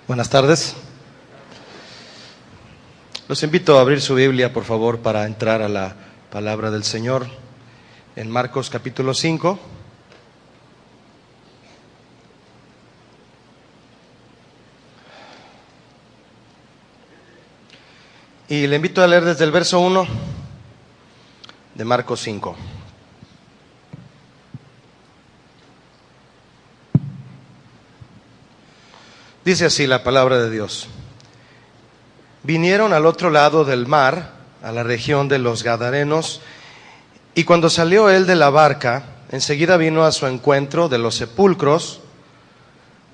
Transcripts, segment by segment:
Buenas tardes. Los invito a abrir su Biblia, por favor, para entrar a la palabra del Señor en Marcos capítulo 5. Y le invito a leer desde el verso 1 de Marcos 5. Dice así la palabra de Dios. Vinieron al otro lado del mar, a la región de los Gadarenos, y cuando salió él de la barca, enseguida vino a su encuentro de los sepulcros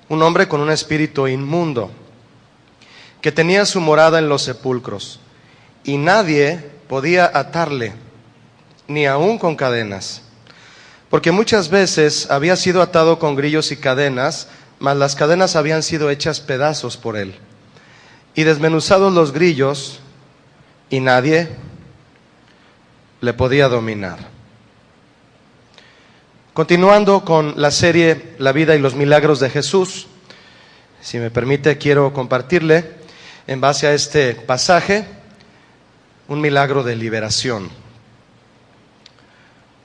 un hombre con un espíritu inmundo, que tenía su morada en los sepulcros, y nadie podía atarle, ni aun con cadenas, porque muchas veces había sido atado con grillos y cadenas, mas las cadenas habían sido hechas pedazos por él, y desmenuzados los grillos, y nadie le podía dominar. Continuando con la serie La vida y los milagros de Jesús, si me permite, quiero compartirle, en base a este pasaje, un milagro de liberación.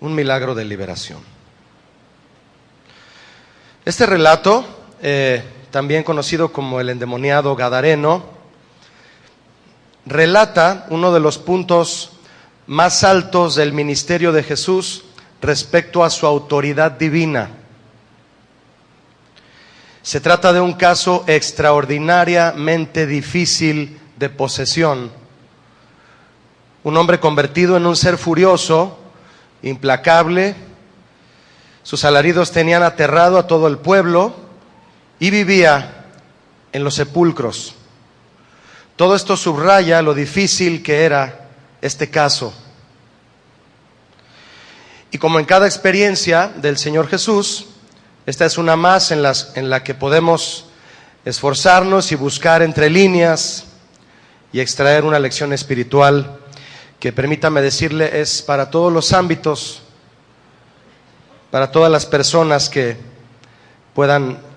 Un milagro de liberación. Este relato, también conocido como el endemoniado gadareno, relata uno de los puntos más altos del ministerio de Jesús respecto a su autoridad divina. Se trata de un caso extraordinariamente difícil de posesión. Un hombre convertido en un ser furioso, implacable. Sus alaridos tenían aterrado a todo el pueblo y vivía en los sepulcros. Todo esto subraya lo difícil que era este caso. Y como en cada experiencia del Señor Jesús, esta es una más en la que podemos esforzarnos y buscar entre líneas y extraer una lección espiritual que, permítame decirle, es para todos los ámbitos, para todas las personas que puedan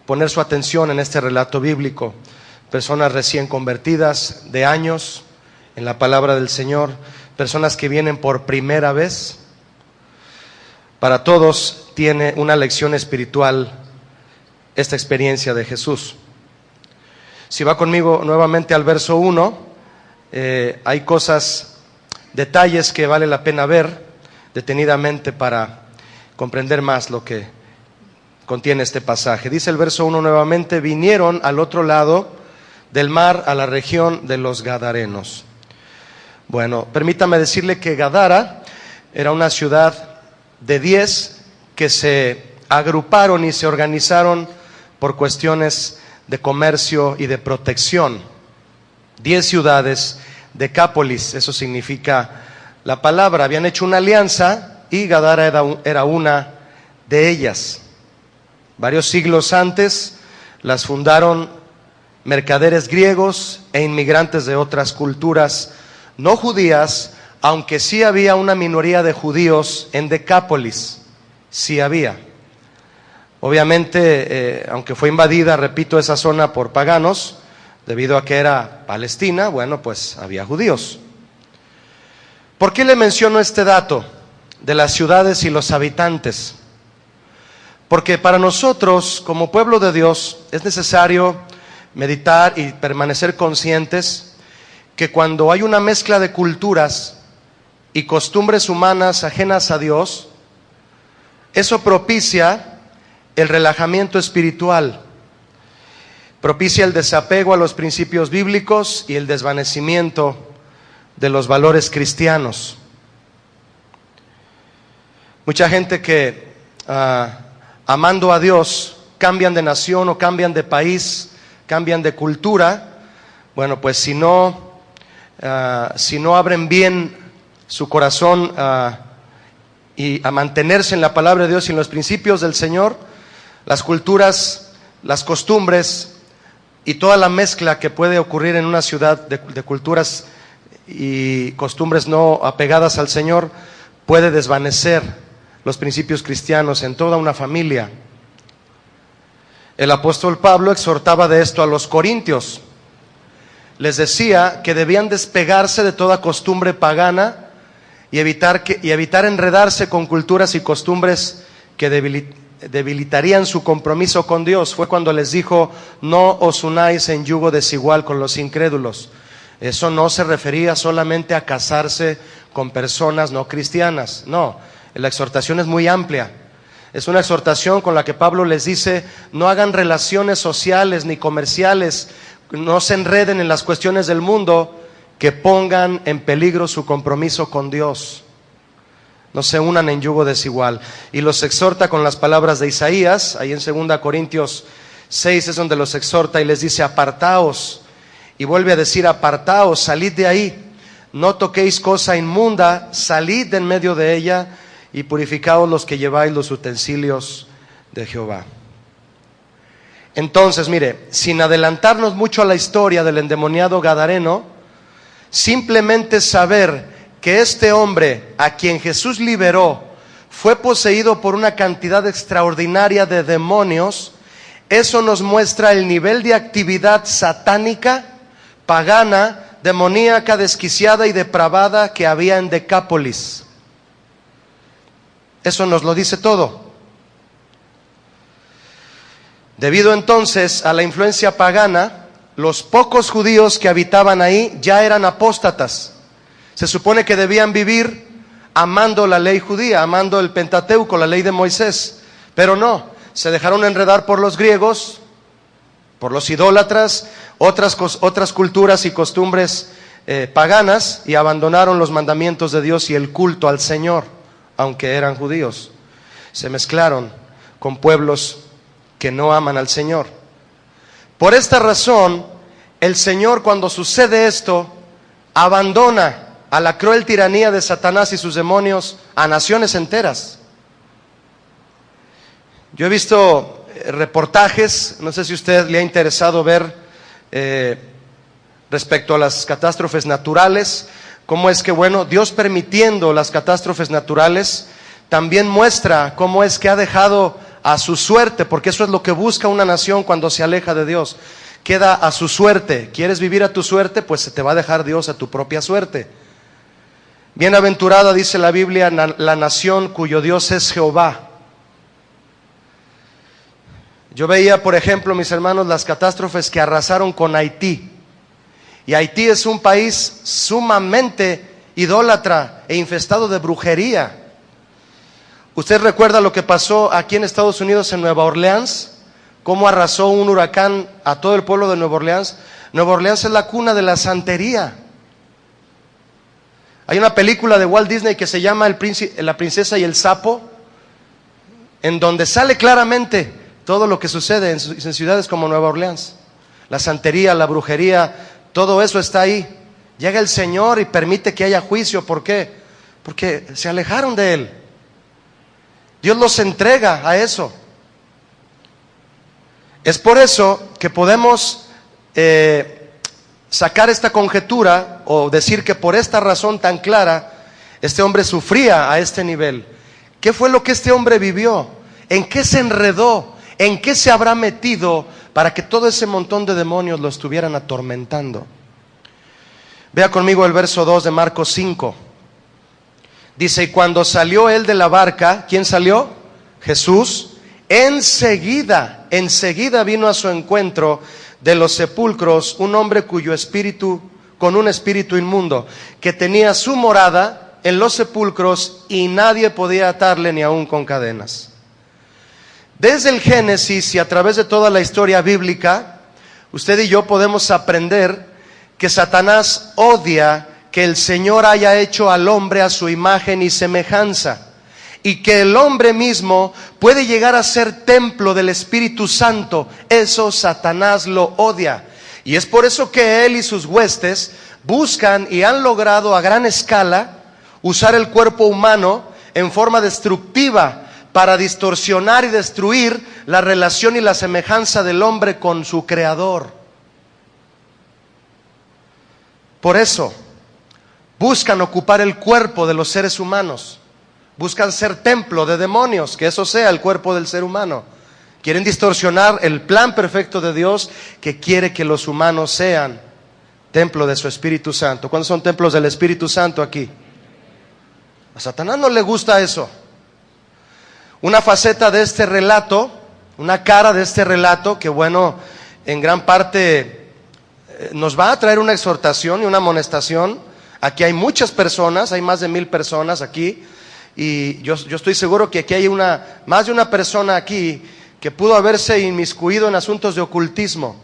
poner su atención en este relato bíblico. Personas recién convertidas de años en la palabra del Señor, personas que vienen por primera vez. Para todos tiene una lección espiritual esta experiencia de Jesús. Si va conmigo nuevamente al verso 1, hay detalles que vale la pena ver detenidamente para comprender más lo que contiene este pasaje. Dice el verso 1 nuevamente: vinieron al otro lado del mar, a la región de los Gadarenos. Bueno, permítame decirle que Gadara era una ciudad de 10 que se agruparon y se organizaron por cuestiones de comercio y de protección. 10 ciudades, Decápolis, eso significa la palabra. Habían hecho una alianza y Gadara era una de ellas. Varios siglos antes las fundaron mercaderes griegos e inmigrantes de otras culturas no judías, aunque sí había una minoría de judíos en Decápolis, sí había. Obviamente, aunque fue invadida, repito, esa zona por paganos, debido a que era Palestina, bueno, pues había judíos. ¿Por qué le menciono este dato de las ciudades y los habitantes? Porque para nosotros, como pueblo de Dios, es necesario meditar y permanecer conscientes que cuando hay una mezcla de culturas y costumbres humanas ajenas a Dios, eso propicia el relajamiento espiritual, propicia el desapego a los principios bíblicos y el desvanecimiento de los valores cristianos. Mucha gente que amando a Dios cambian de nación o cambian de país, cambian de cultura. Bueno, pues si no abren bien su corazón y a mantenerse en la palabra de Dios y en los principios del Señor, las culturas, las costumbres y toda la mezcla que puede ocurrir en una ciudad de culturas y costumbres no apegadas al Señor puede desvanecer los principios cristianos en toda una familia. El apóstol Pablo exhortaba de esto a los corintios. Les decía que debían despegarse de toda costumbre pagana y evitar enredarse con culturas y costumbres que debilitarían su compromiso con Dios. Fue cuando les dijo: no os unáis en yugo desigual con los incrédulos. Eso no se refería solamente a casarse con personas no cristianas. No, la exhortación es muy amplia. Es una exhortación con la que Pablo les dice: no hagan relaciones sociales ni comerciales, no se enreden en las cuestiones del mundo que pongan en peligro su compromiso con Dios. No se unan en yugo desigual. Y los exhorta con las palabras de Isaías. Ahí en 2 Corintios 6 es donde los exhorta y les dice: apartaos. Y vuelve a decir: apartaos, salid de ahí, no toquéis cosa inmunda, salid de en medio de ella y purificaos los que lleváis los utensilios de Jehová. Entonces, mire, sin adelantarnos mucho a la historia del endemoniado gadareno, simplemente saber que este hombre a quien Jesús liberó fue poseído por una cantidad extraordinaria de demonios, eso nos muestra el nivel de actividad satánica, pagana, demoníaca, desquiciada y depravada que había en Decápolis. Eso nos lo dice todo. Debido entonces a la influencia pagana, los pocos judíos que habitaban ahí ya eran apóstatas. Se supone que debían vivir amando la ley judía, amando el Pentateuco, la ley de Moisés, pero no, se dejaron enredar por los griegos, por los idólatras, otras culturas y costumbres paganas, y abandonaron los mandamientos de Dios y el culto al Señor, aunque eran judíos. Se mezclaron con pueblos que no aman al Señor. Por esta razón, el Señor, cuando sucede esto, abandona a la cruel tiranía de Satanás y sus demonios a naciones enteras. Yo he visto reportajes, no sé si a usted le ha interesado ver respecto a las catástrofes naturales, cómo es que, bueno, Dios permitiendo las catástrofes naturales, también muestra cómo es que ha dejado a su suerte, porque eso es lo que busca una nación cuando se aleja de Dios. Queda a su suerte. ¿Quieres vivir a tu suerte? Pues se te va a dejar Dios a tu propia suerte. Bienaventurada, dice la Biblia, la nación cuyo Dios es Jehová. Yo veía, por ejemplo, mis hermanos, las catástrofes que arrasaron con Haití. Y Haití es un país sumamente idólatra e infestado de brujería. ¿Usted recuerda lo que pasó aquí en Estados Unidos, en Nueva Orleans? ¿Cómo arrasó un huracán a todo el pueblo de Nueva Orleans? Nueva Orleans es la cuna de la santería. Hay una película de Walt Disney que se llama La princesa y el sapo, en donde sale claramente todo lo que sucede en ciudades como Nueva Orleans. La santería, la brujería, todo eso está ahí. Llega el Señor y permite que haya juicio. ¿Por qué? Porque se alejaron de Él. Dios los entrega a eso. Es por eso que podemos sacar esta conjetura o decir que por esta razón tan clara este hombre sufría a este nivel. ¿Qué fue lo que este hombre vivió? ¿En qué se enredó? ¿En qué se habrá metido para que todo ese montón de demonios lo estuvieran atormentando? Vea conmigo el verso 2 de Marcos 5. Dice: y cuando salió él de la barca, ¿quién salió? Jesús. Enseguida vino a su encuentro de los sepulcros un hombre con un espíritu inmundo, que tenía su morada en los sepulcros y nadie podía atarle ni aun con cadenas. Desde el Génesis y a través de toda la historia bíblica, usted y yo podemos aprender que Satanás odia que el Señor haya hecho al hombre a su imagen y semejanza, y que el hombre mismo puede llegar a ser templo del Espíritu Santo. Eso Satanás lo odia, y es por eso que él y sus huestes buscan y han logrado a gran escala usar el cuerpo humano en forma destructiva para distorsionar y destruir la relación y la semejanza del hombre con su Creador. Por eso buscan ocupar el cuerpo de los seres humanos, buscan ser templo de demonios, que eso sea el cuerpo del ser humano. Quieren distorsionar el plan perfecto de Dios, que quiere que los humanos sean templo de su Espíritu Santo. ¿Cuántos son templos del Espíritu Santo aquí? A Satanás no le gusta eso. Una faceta de este relato, una cara de este relato, que bueno, en gran parte nos va a traer una exhortación y una amonestación. Aquí hay muchas personas, hay más de 1000 personas aquí, y yo estoy seguro que aquí hay más de una persona aquí que pudo haberse inmiscuido en asuntos de ocultismo.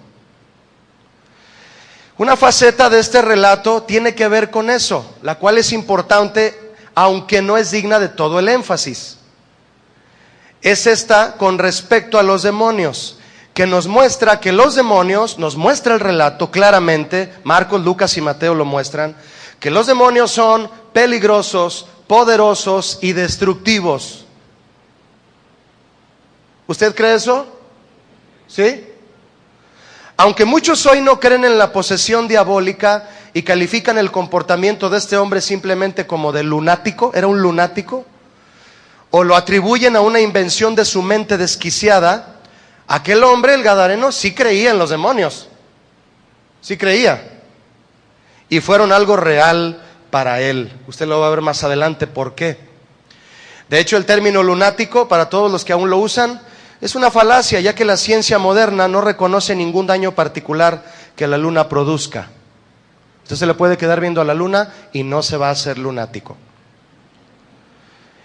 Una faceta de este relato tiene que ver con eso, la cual es importante, aunque no es digna de todo el énfasis. Es esta con respecto a los demonios, que nos muestra que los demonios, nos muestra el relato claramente, Marcos, Lucas y Mateo lo muestran, que los demonios son peligrosos, poderosos y destructivos. ¿Usted cree eso? ¿Sí? Aunque muchos hoy no creen en la posesión diabólica y califican el comportamiento de este hombre simplemente como de lunático, era un lunático, o lo atribuyen a una invención de su mente desquiciada, aquel hombre, el gadareno, sí creía en los demonios, sí creía, y fueron algo real para él. Usted lo va a ver más adelante por qué. De hecho, el término lunático, para todos los que aún lo usan, es una falacia, ya que la ciencia moderna no reconoce ningún daño particular que la luna produzca. Usted se le puede quedar viendo a la luna y no se va a hacer lunático.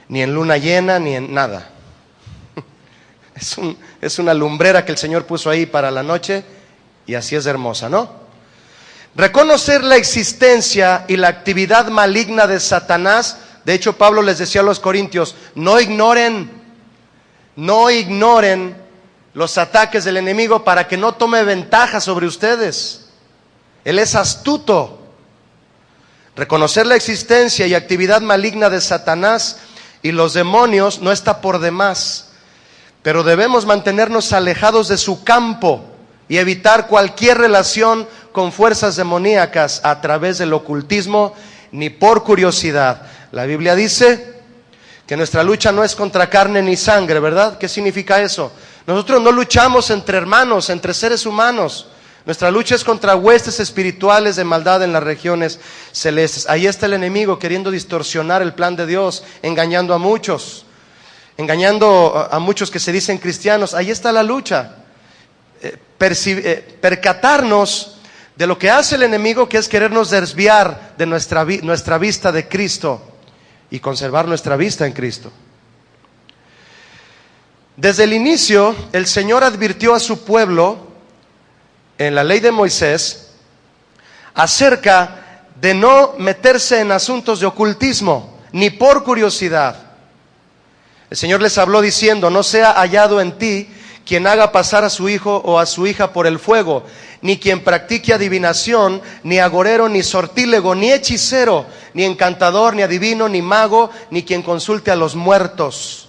Ni en luna llena, ni en nada. Es una lumbrera que el Señor puso ahí para la noche, y así es hermosa, ¿no? Reconocer la existencia y la actividad maligna de Satanás. De hecho, Pablo les decía a los corintios, no ignoren los ataques del enemigo para que no tome ventaja sobre ustedes. Él es astuto. Reconocer la existencia y actividad maligna de Satanás y los demonios no está por demás, pero debemos mantenernos alejados de su campo y evitar cualquier relación con fuerzas demoníacas a través del ocultismo, ni por curiosidad. La Biblia dice que nuestra lucha no es contra carne ni sangre, ¿verdad? ¿Qué significa eso? Nosotros no luchamos entre hermanos, entre seres humanos. Nuestra lucha es contra huestes espirituales de maldad en las regiones celestes. Ahí está el enemigo queriendo distorsionar el plan de Dios, engañando a muchos que se dicen cristianos. Ahí está la lucha. Percatarnos de lo que hace el enemigo, que es querernos desviar de nuestra vista de Cristo y conservar nuestra vista en Cristo. Desde el inicio, el Señor advirtió a su pueblo en la ley de Moisés acerca de no meterse en asuntos de ocultismo, ni por curiosidad. El Señor les habló diciendo, no sea hallado en ti quien haga pasar a su hijo o a su hija por el fuego, ni quien practique adivinación, ni agorero, ni sortílego, ni hechicero, ni encantador, ni adivino, ni mago, ni quien consulte a los muertos.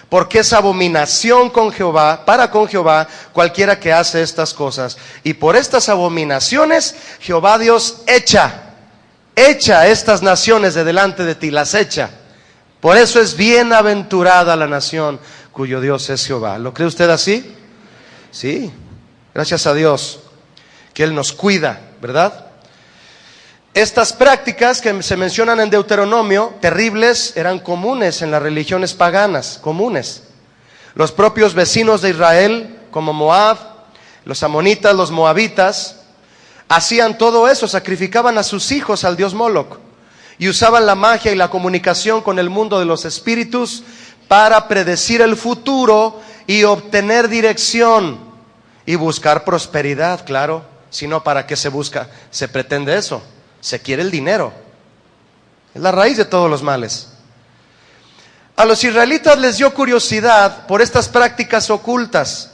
Porque es abominación para con Jehová cualquiera que hace estas cosas. Y por estas abominaciones Jehová Dios echa estas naciones de delante de ti, las echa. Por eso es bienaventurada la nación cuyo Dios es Jehová. ¿Lo cree usted así? Sí, gracias a Dios que Él nos cuida, ¿verdad? Estas prácticas que se mencionan en Deuteronomio, terribles, eran comunes en las religiones paganas, comunes. Los propios vecinos de Israel, como Moab, los amonitas, los moabitas, hacían todo eso, sacrificaban a sus hijos al dios Moloc y usaban la magia y la comunicación con el mundo de los espíritus para predecir el futuro y obtener dirección y buscar prosperidad, claro. Si no, ¿para qué se busca? Se pretende eso. Se quiere el dinero. Es la raíz de todos los males. A los israelitas les dio curiosidad por estas prácticas ocultas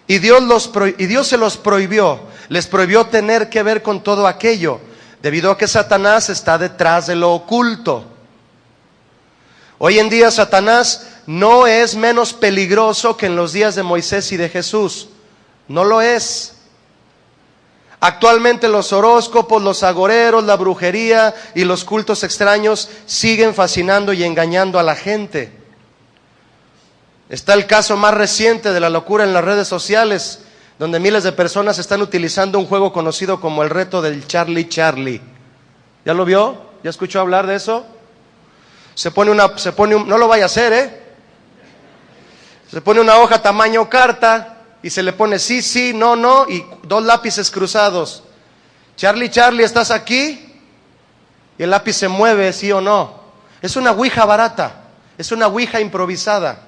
y Dios se los prohibió. Les prohibió tener que ver con todo aquello, debido a que Satanás está detrás de lo oculto. Hoy en día Satanás no es menos peligroso que en los días de Moisés y de Jesús. No lo es. Actualmente los horóscopos, los agoreros, la brujería y los cultos extraños siguen fascinando y engañando a la gente. Está el caso más reciente de la locura en las redes sociales, donde miles de personas están utilizando un juego conocido como el reto del Charlie Charlie. ¿Ya lo vio? ¿Ya escuchó hablar de eso? No lo vaya a hacer, Se pone una hoja tamaño carta y se le pone sí, sí, no, no y 2 lápices cruzados. Charlie, Charlie, ¿estás aquí? Y el lápiz se mueve, sí o no. Es una ouija barata, es una ouija improvisada.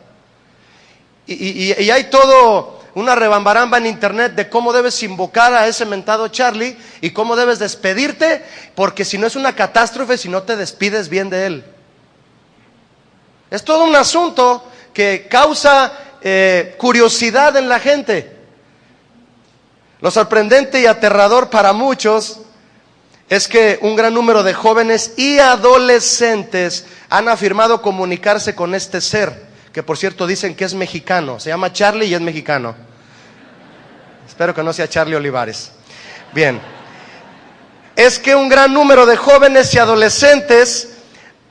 Y hay todo una rebambaramba en internet de cómo debes invocar a ese mentado Charlie y cómo debes despedirte, porque si no es una catástrofe si no te despides bien de él. Es todo un asunto que causa curiosidad en la gente. Lo sorprendente y aterrador para muchos es que un gran número de jóvenes y adolescentes han afirmado comunicarse con este ser, que por cierto dicen que es mexicano. Se llama Charlie y es mexicano. Espero que no sea Charlie Olivares. Bien. Es que un gran número de jóvenes y adolescentes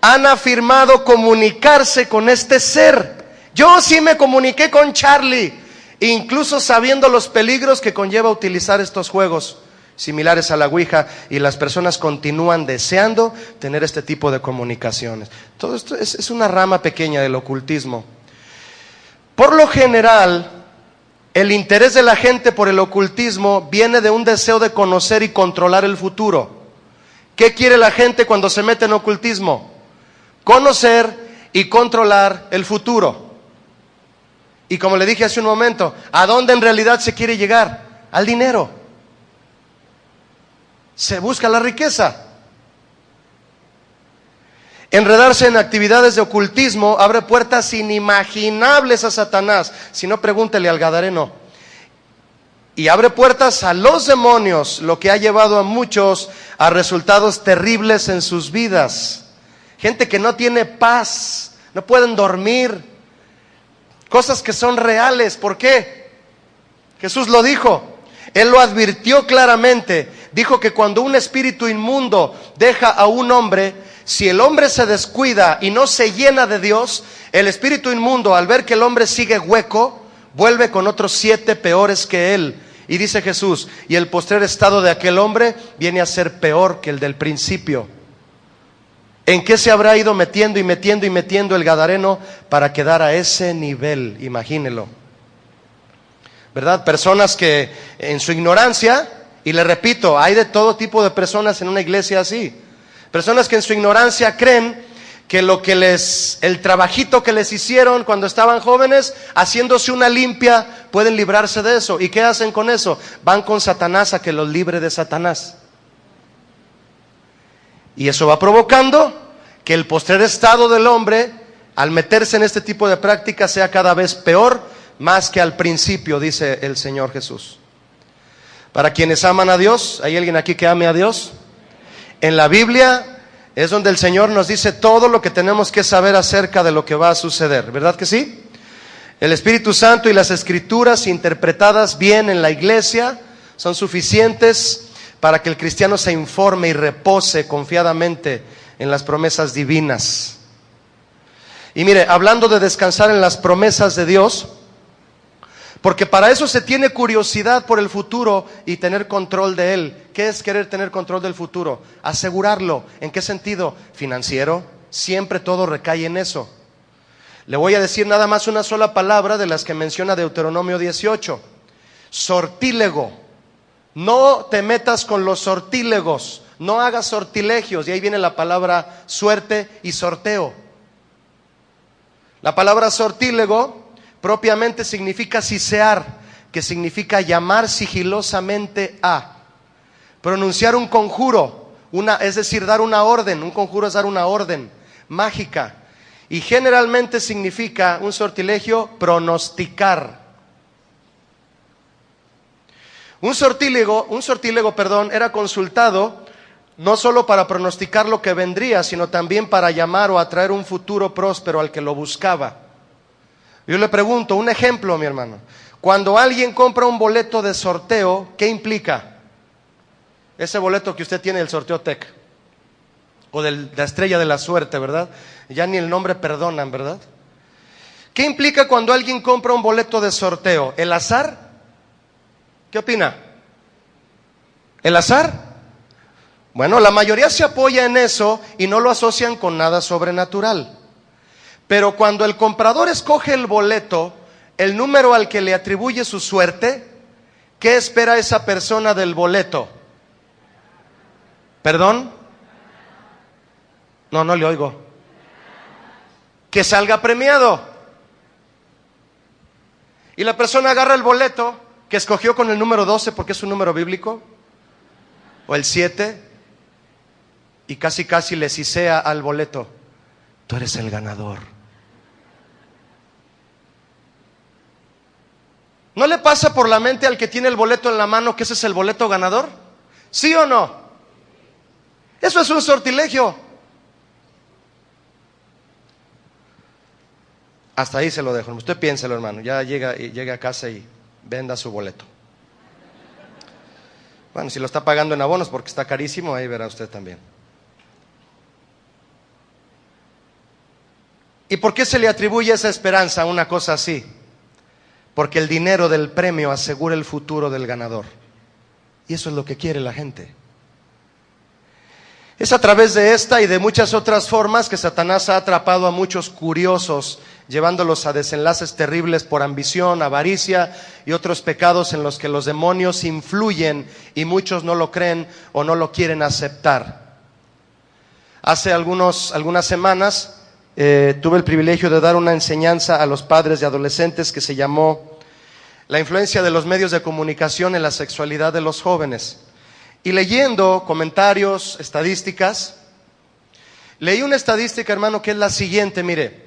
han afirmado comunicarse con este ser. Yo sí me comuniqué con Charlie, incluso sabiendo los peligros que conlleva utilizar estos juegos similares a la ouija, y las personas continúan deseando tener este tipo de comunicaciones. Todo esto es una rama pequeña del ocultismo. Por lo general, el interés de la gente por el ocultismo viene de un deseo de conocer y controlar el futuro. ¿Qué quiere la gente cuando se mete en ocultismo? Conocer y controlar el futuro. Y como le dije hace un momento, ¿a dónde en realidad se quiere llegar? Al dinero. Se busca la riqueza. Enredarse en actividades de ocultismo abre puertas inimaginables a Satanás. Si no, pregúntele al Gadareno. Y abre puertas a los demonios, lo que ha llevado a muchos a resultados terribles en sus vidas. Gente que no tiene paz, no pueden dormir. Cosas que son reales. ¿Por qué? Jesús lo dijo. Él lo advirtió claramente. Dijo que cuando un espíritu inmundo deja a un hombre, si el hombre se descuida y no se llena de Dios, el espíritu inmundo, al ver que el hombre sigue hueco, vuelve con otros 7 peores que él. Y dice Jesús, y el postrer estado de aquel hombre viene a ser peor que el del principio. ¿En qué se habrá ido metiendo y metiendo y metiendo el Gadareno para quedar a ese nivel? Imagínelo. ¿Verdad? Personas que en su ignorancia, y le repito, hay de todo tipo de personas en una iglesia así. Personas que en su ignorancia creen que el trabajito que les hicieron cuando estaban jóvenes, haciéndose una limpia, pueden librarse de eso. ¿Y qué hacen con eso? Van con Satanás a que los libre de Satanás. Y eso va provocando que el postrer estado del hombre, al meterse en este tipo de prácticas, sea cada vez peor, más que al principio, dice el Señor Jesús. Para quienes aman a Dios, ¿hay alguien aquí que ame a Dios? En la Biblia es donde el Señor nos dice todo lo que tenemos que saber acerca de lo que va a suceder, ¿verdad que sí? El Espíritu Santo y las Escrituras interpretadas bien en la iglesia son suficientes para que el cristiano se informe y repose confiadamente en las promesas divinas. Y mire, hablando de descansar en las promesas de Dios, porque para eso se tiene curiosidad por el futuro y tener control de él. ¿Qué es querer tener control del futuro? Asegurarlo. ¿En qué sentido? Financiero. Siempre todo recae en eso. Le voy a decir nada más una sola palabra de las que menciona Deuteronomio 18. Sortílego. No te metas con los sortílegos. No hagas sortilegios. Y ahí viene la palabra suerte y sorteo. La palabra sortílego propiamente significa sisear, que significa llamar sigilosamente a. Pronunciar un conjuro, es decir, dar una orden. Un conjuro es dar una orden mágica. Y generalmente significa un sortilegio, pronosticar. Un sortílego, era consultado no solo para pronosticar lo que vendría, sino también para llamar o atraer un futuro próspero al que lo buscaba. Yo le pregunto, un ejemplo, mi hermano. Cuando alguien compra un boleto de sorteo, ¿qué implica? Ese boleto que usted tiene del sorteo TEC, o de la estrella de la suerte, ¿verdad? Ya ni el nombre perdonan, ¿verdad? ¿Qué implica cuando alguien compra un boleto de sorteo? ¿El azar? ¿Qué opina? ¿El azar? Bueno, la mayoría se apoya en eso y no lo asocian con nada sobrenatural. Pero cuando el comprador escoge el boleto, el número al que le atribuye su suerte, ¿qué espera esa persona del boleto? ¿Perdón? No le oigo. Que salga premiado. Y la persona agarra el boleto que escogió con el número 12 porque es un número bíblico, o el 7, y casi le sisea al boleto: tú eres el ganador. ¿No le pasa por la mente al que tiene el boleto en la mano que ese es el boleto ganador? ¿Sí o no? Eso es un sortilegio. Hasta ahí se lo dejo. Usted piénselo, hermano. Ya llega a casa y venda su boleto. Bueno, si lo está pagando en abonos porque está carísimo, ahí verá usted también. ¿Y por qué se le atribuye esa esperanza a una cosa así? Porque el dinero del premio asegura el futuro del ganador. Y eso es lo que quiere la gente. Es a través de esta y de muchas otras formas que Satanás ha atrapado a muchos curiosos, llevándolos a desenlaces terribles por ambición, avaricia y otros pecados en los que los demonios influyen y muchos no lo creen o no lo quieren aceptar. Hace algunas semanas tuve el privilegio de dar una enseñanza a los padres de adolescentes que se llamó La influencia de los medios de comunicación en la sexualidad de los jóvenes. Y leyendo comentarios, estadísticas, leí una estadística, hermano, que es la siguiente: mire,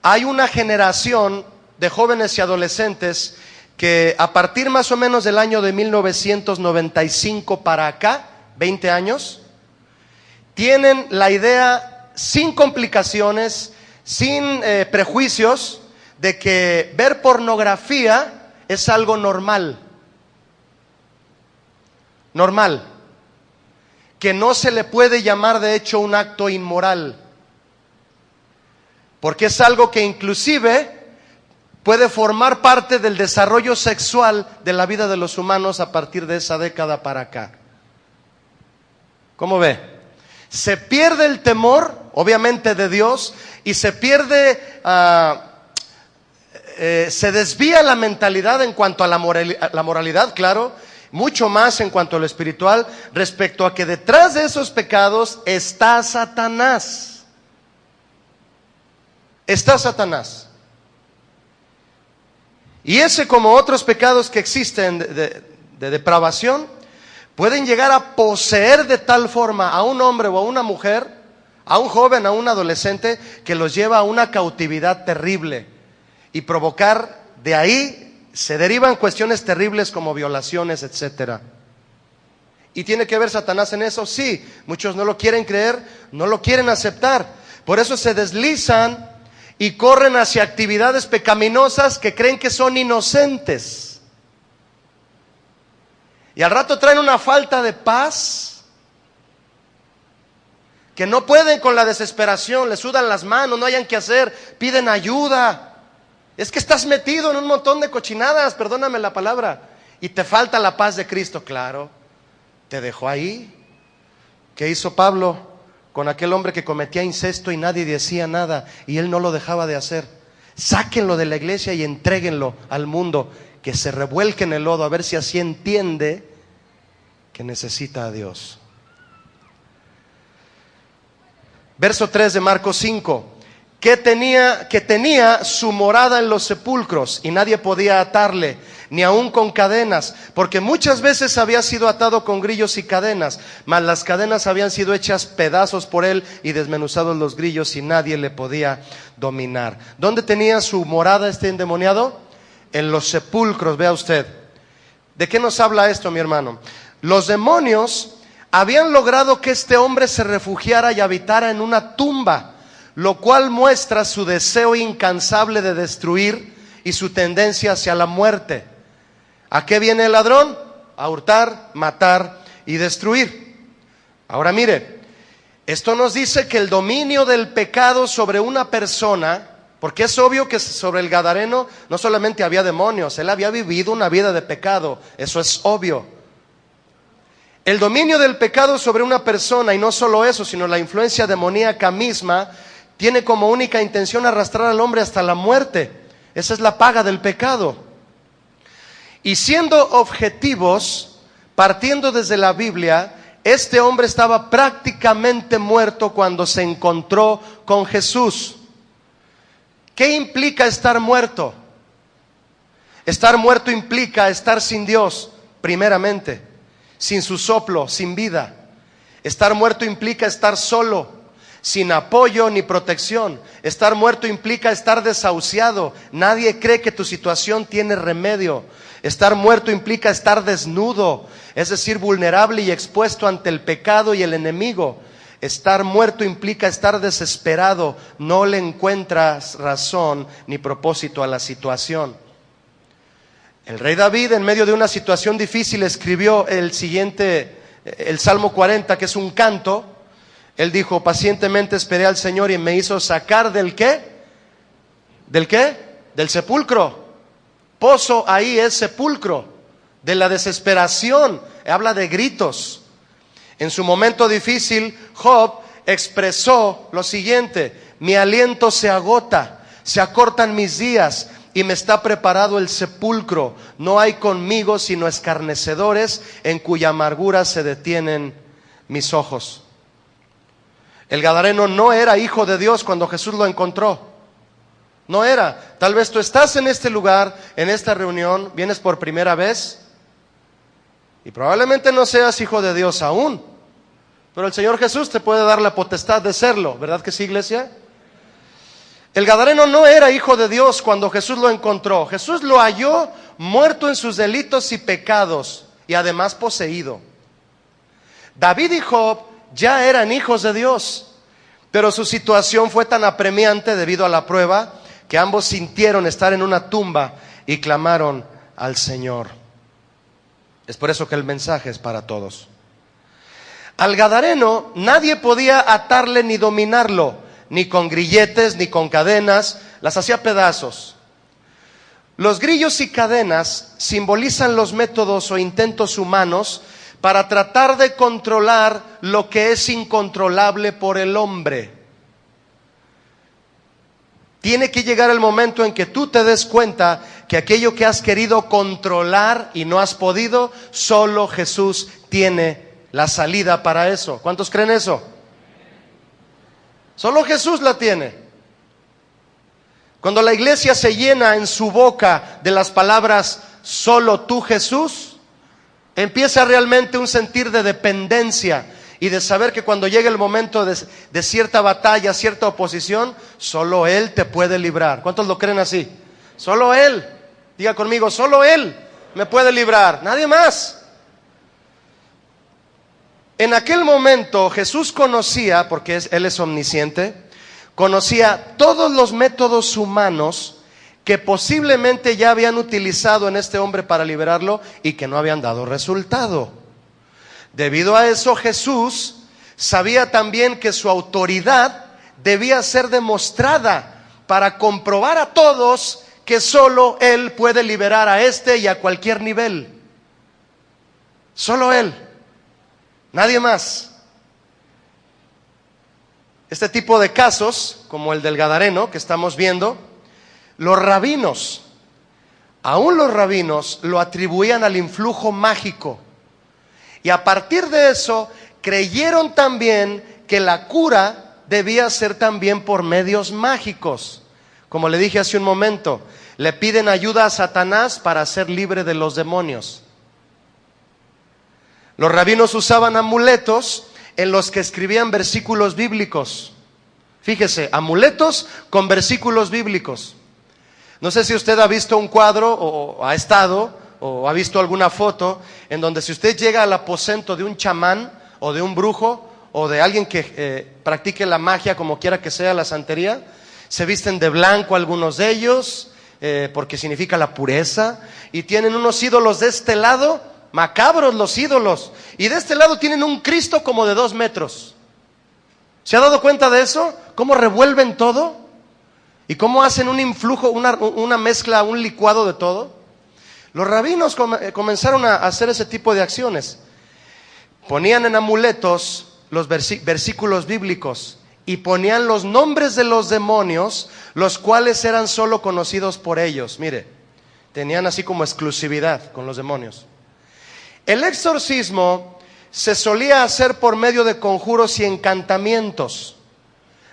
hay una generación de jóvenes y adolescentes que a partir más o menos del año de 1995 para acá, 20 años, tienen la idea sin complicaciones, sin prejuicios, de que ver pornografía es algo normal. Normal, que no se le puede llamar de hecho un acto inmoral, porque es algo que inclusive puede formar parte del desarrollo sexual de la vida de los humanos a partir de esa década para acá. ¿Cómo ve? Se pierde el temor, obviamente, de Dios, y se pierde, se desvía la mentalidad en cuanto a la moralidad, claro, mucho más en cuanto a lo espiritual, respecto a que detrás de esos pecados está Satanás. Está Satanás. Y ese, como otros pecados que existen de depravación, pueden llegar a poseer de tal forma a un hombre o a una mujer, a un joven, a un adolescente, que los lleva a una cautividad terrible y provocar de ahí. Se derivan cuestiones terribles como violaciones, etcétera. ¿Y tiene que ver Satanás en eso? Sí, muchos no lo quieren creer, no lo quieren aceptar. Por eso se deslizan y corren hacia actividades pecaminosas que creen que son inocentes. Y al rato traen una falta de paz, que no pueden con la desesperación, les sudan las manos, no hayan qué hacer, piden ayuda. Es que estás metido en un montón de cochinadas, perdóname la palabra, y te falta la paz de Cristo. Claro, te dejó ahí. ¿Qué hizo Pablo con aquel hombre que cometía incesto y nadie decía nada y él no lo dejaba de hacer? Sáquenlo de la iglesia y entréguenlo al mundo, que se revuelque en el lodo, a ver si así entiende que necesita a Dios. Verso 3 de Marcos 5. Que tenía su morada en los sepulcros y nadie podía atarle, ni aun con cadenas, porque muchas veces había sido atado con grillos y cadenas, mas las cadenas habían sido hechas pedazos por él y desmenuzados los grillos y nadie le podía dominar. ¿Dónde tenía su morada este endemoniado? En los sepulcros, vea usted. ¿De qué nos habla esto, mi hermano? Los demonios habían logrado que este hombre se refugiara y habitara en una tumba, lo cual muestra su deseo incansable de destruir y su tendencia hacia la muerte. ¿A qué viene el ladrón? A hurtar, matar y destruir. Ahora mire, esto nos dice que el dominio del pecado sobre una persona Porque es obvio que sobre el Gadareno no solamente había demonios, él había vivido una vida de pecado, eso es obvio. El dominio del pecado sobre una persona, y no solo eso, sino la influencia demoníaca misma, tiene como única intención arrastrar al hombre hasta la muerte. Esa es la paga del pecado. Y siendo objetivos, partiendo desde la Biblia, este hombre estaba prácticamente muerto cuando se encontró con Jesús. ¿Qué implica estar muerto? Estar muerto implica estar sin Dios, primeramente, sin su soplo, sin vida. Estar muerto implica estar solo, sin apoyo ni protección. Estar muerto implica estar desahuciado. Nadie cree que tu situación tiene remedio. Estar muerto implica estar desnudo, es decir, vulnerable y expuesto ante el pecado y el enemigo. Estar muerto implica estar desesperado, no le encuentras razón ni propósito a la situación. El rey David, en medio de una situación difícil, escribió el Salmo 40, que es un canto. Él dijo: pacientemente esperé al Señor y me hizo sacar ¿del qué? ¿Del qué? Del sepulcro. Pozo ahí es sepulcro, de la desesperación, habla de gritos. En su momento difícil, Job expresó lo siguiente: mi aliento se agota, se acortan mis días y me está preparado el sepulcro. No hay conmigo sino escarnecedores, en cuya amargura se detienen mis ojos. El Gadareno no era hijo de Dios cuando Jesús lo encontró. No era. Tal vez tú estás en este lugar, en esta reunión, vienes por primera vez y probablemente no seas hijo de Dios aún, pero el Señor Jesús te puede dar la potestad de serlo, ¿verdad que sí, iglesia? El Gadareno no era hijo de Dios cuando Jesús lo encontró. Jesús lo halló muerto en sus delitos y pecados y además poseído. David y Job ya eran hijos de Dios, pero su situación fue tan apremiante debido a la prueba que ambos sintieron estar en una tumba y clamaron al Señor. Es por eso que el mensaje es para todos. Al Gadareno nadie podía atarle ni dominarlo, ni con grilletes, ni con cadenas, las hacía pedazos. Los grillos y cadenas simbolizan los métodos o intentos humanos para tratar de controlar lo que es incontrolable por el hombre. Tiene que llegar el momento en que tú te des cuenta que aquello que has querido controlar y no has podido, solo Jesús tiene la salida para eso. ¿Cuántos creen eso? Solo Jesús la tiene. Cuando la iglesia se llena en su boca de las palabras solo tú Jesús, empieza realmente un sentir de dependencia y de saber que cuando llegue el momento de cierta batalla, cierta oposición, solo Él te puede librar. ¿Cuántos lo creen así? Solo Él. Diga conmigo, solo Él me puede librar, nadie más. En aquel momento Jesús conocía, porque Él es omnisciente, conocía todos los métodos humanos que posiblemente ya habían utilizado en este hombre para liberarlo y que no habían dado resultado. Debido a eso, Jesús sabía también que su autoridad debía ser demostrada para comprobar a todos que solo Él puede liberar a este y a cualquier nivel. Solo Él, nadie más. Este tipo de casos, como el del Gadareno que estamos viendo, los rabinos, aún los rabinos, lo atribuían al influjo mágico. Y a partir de eso, creyeron también que la cura debía ser también por medios mágicos. Como le dije hace un momento, le piden ayuda a Satanás para ser libre de los demonios. Los rabinos usaban amuletos en los que escribían versículos bíblicos. Fíjese, amuletos con versículos bíblicos. No sé si usted ha visto un cuadro o ha estado o ha visto alguna foto en donde si usted llega al aposento de un chamán o de un brujo o de alguien que practique la magia, como quiera que sea, la santería, se visten de blanco algunos de ellos, porque significa la pureza, y tienen unos ídolos de este lado, macabros los ídolos, y de este lado tienen un Cristo como de 2 metros. ¿Se ha dado cuenta de eso? ¿Cómo revuelven todo? ¿Y cómo hacen un influjo, una mezcla, un licuado de todo? Los rabinos comenzaron a hacer ese tipo de acciones. Ponían en amuletos los versículos bíblicos y ponían los nombres de los demonios, los cuales eran solo conocidos por ellos. Mire, tenían así como exclusividad con los demonios. El exorcismo se solía hacer por medio de conjuros y encantamientos,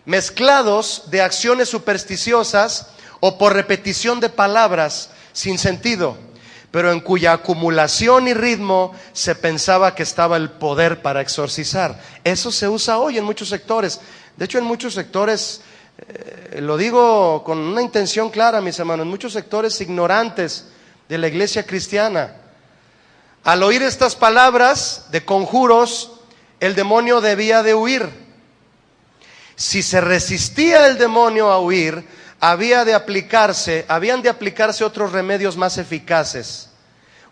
mezclados de acciones supersticiosas o por repetición de palabras sin sentido, pero en cuya acumulación y ritmo se pensaba que estaba el poder para exorcizar. Eso se usa hoy en muchos sectores. De hecho, en muchos sectores, lo digo con una intención clara, mis hermanos, en muchos sectores ignorantes de la iglesia cristiana, al oír estas palabras de conjuros, el demonio debía de huir. Si se resistía el demonio a huir, habían de aplicarse otros remedios más eficaces.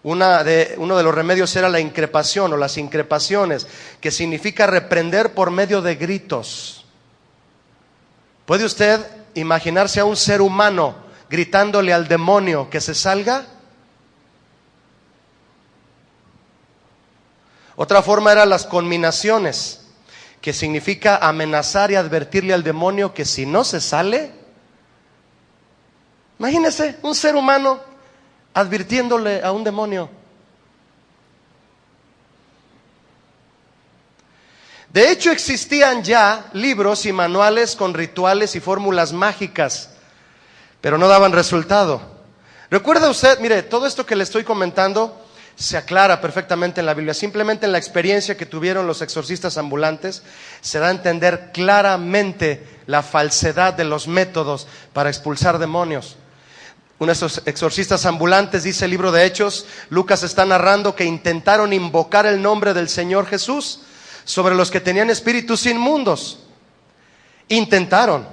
Uno de los remedios era la increpación o las increpaciones, que significa reprender por medio de gritos. ¿Puede usted imaginarse a un ser humano gritándole al demonio que se salga? Otra forma eran las conminaciones, que significa amenazar y advertirle al demonio que si no se sale. Imagínese un ser humano advirtiéndole a un demonio. De hecho, existían ya libros y manuales con rituales y fórmulas mágicas, pero no daban resultado. ¿Recuerda usted? Mire, todo esto que le estoy comentando se aclara perfectamente en la Biblia. Simplemente en la experiencia que tuvieron los exorcistas ambulantes se da a entender claramente la falsedad de los métodos para expulsar demonios. Unos exorcistas ambulantes, dice el libro de Hechos, Lucas está narrando que intentaron invocar el nombre del Señor Jesús sobre los que tenían espíritus inmundos. Intentaron,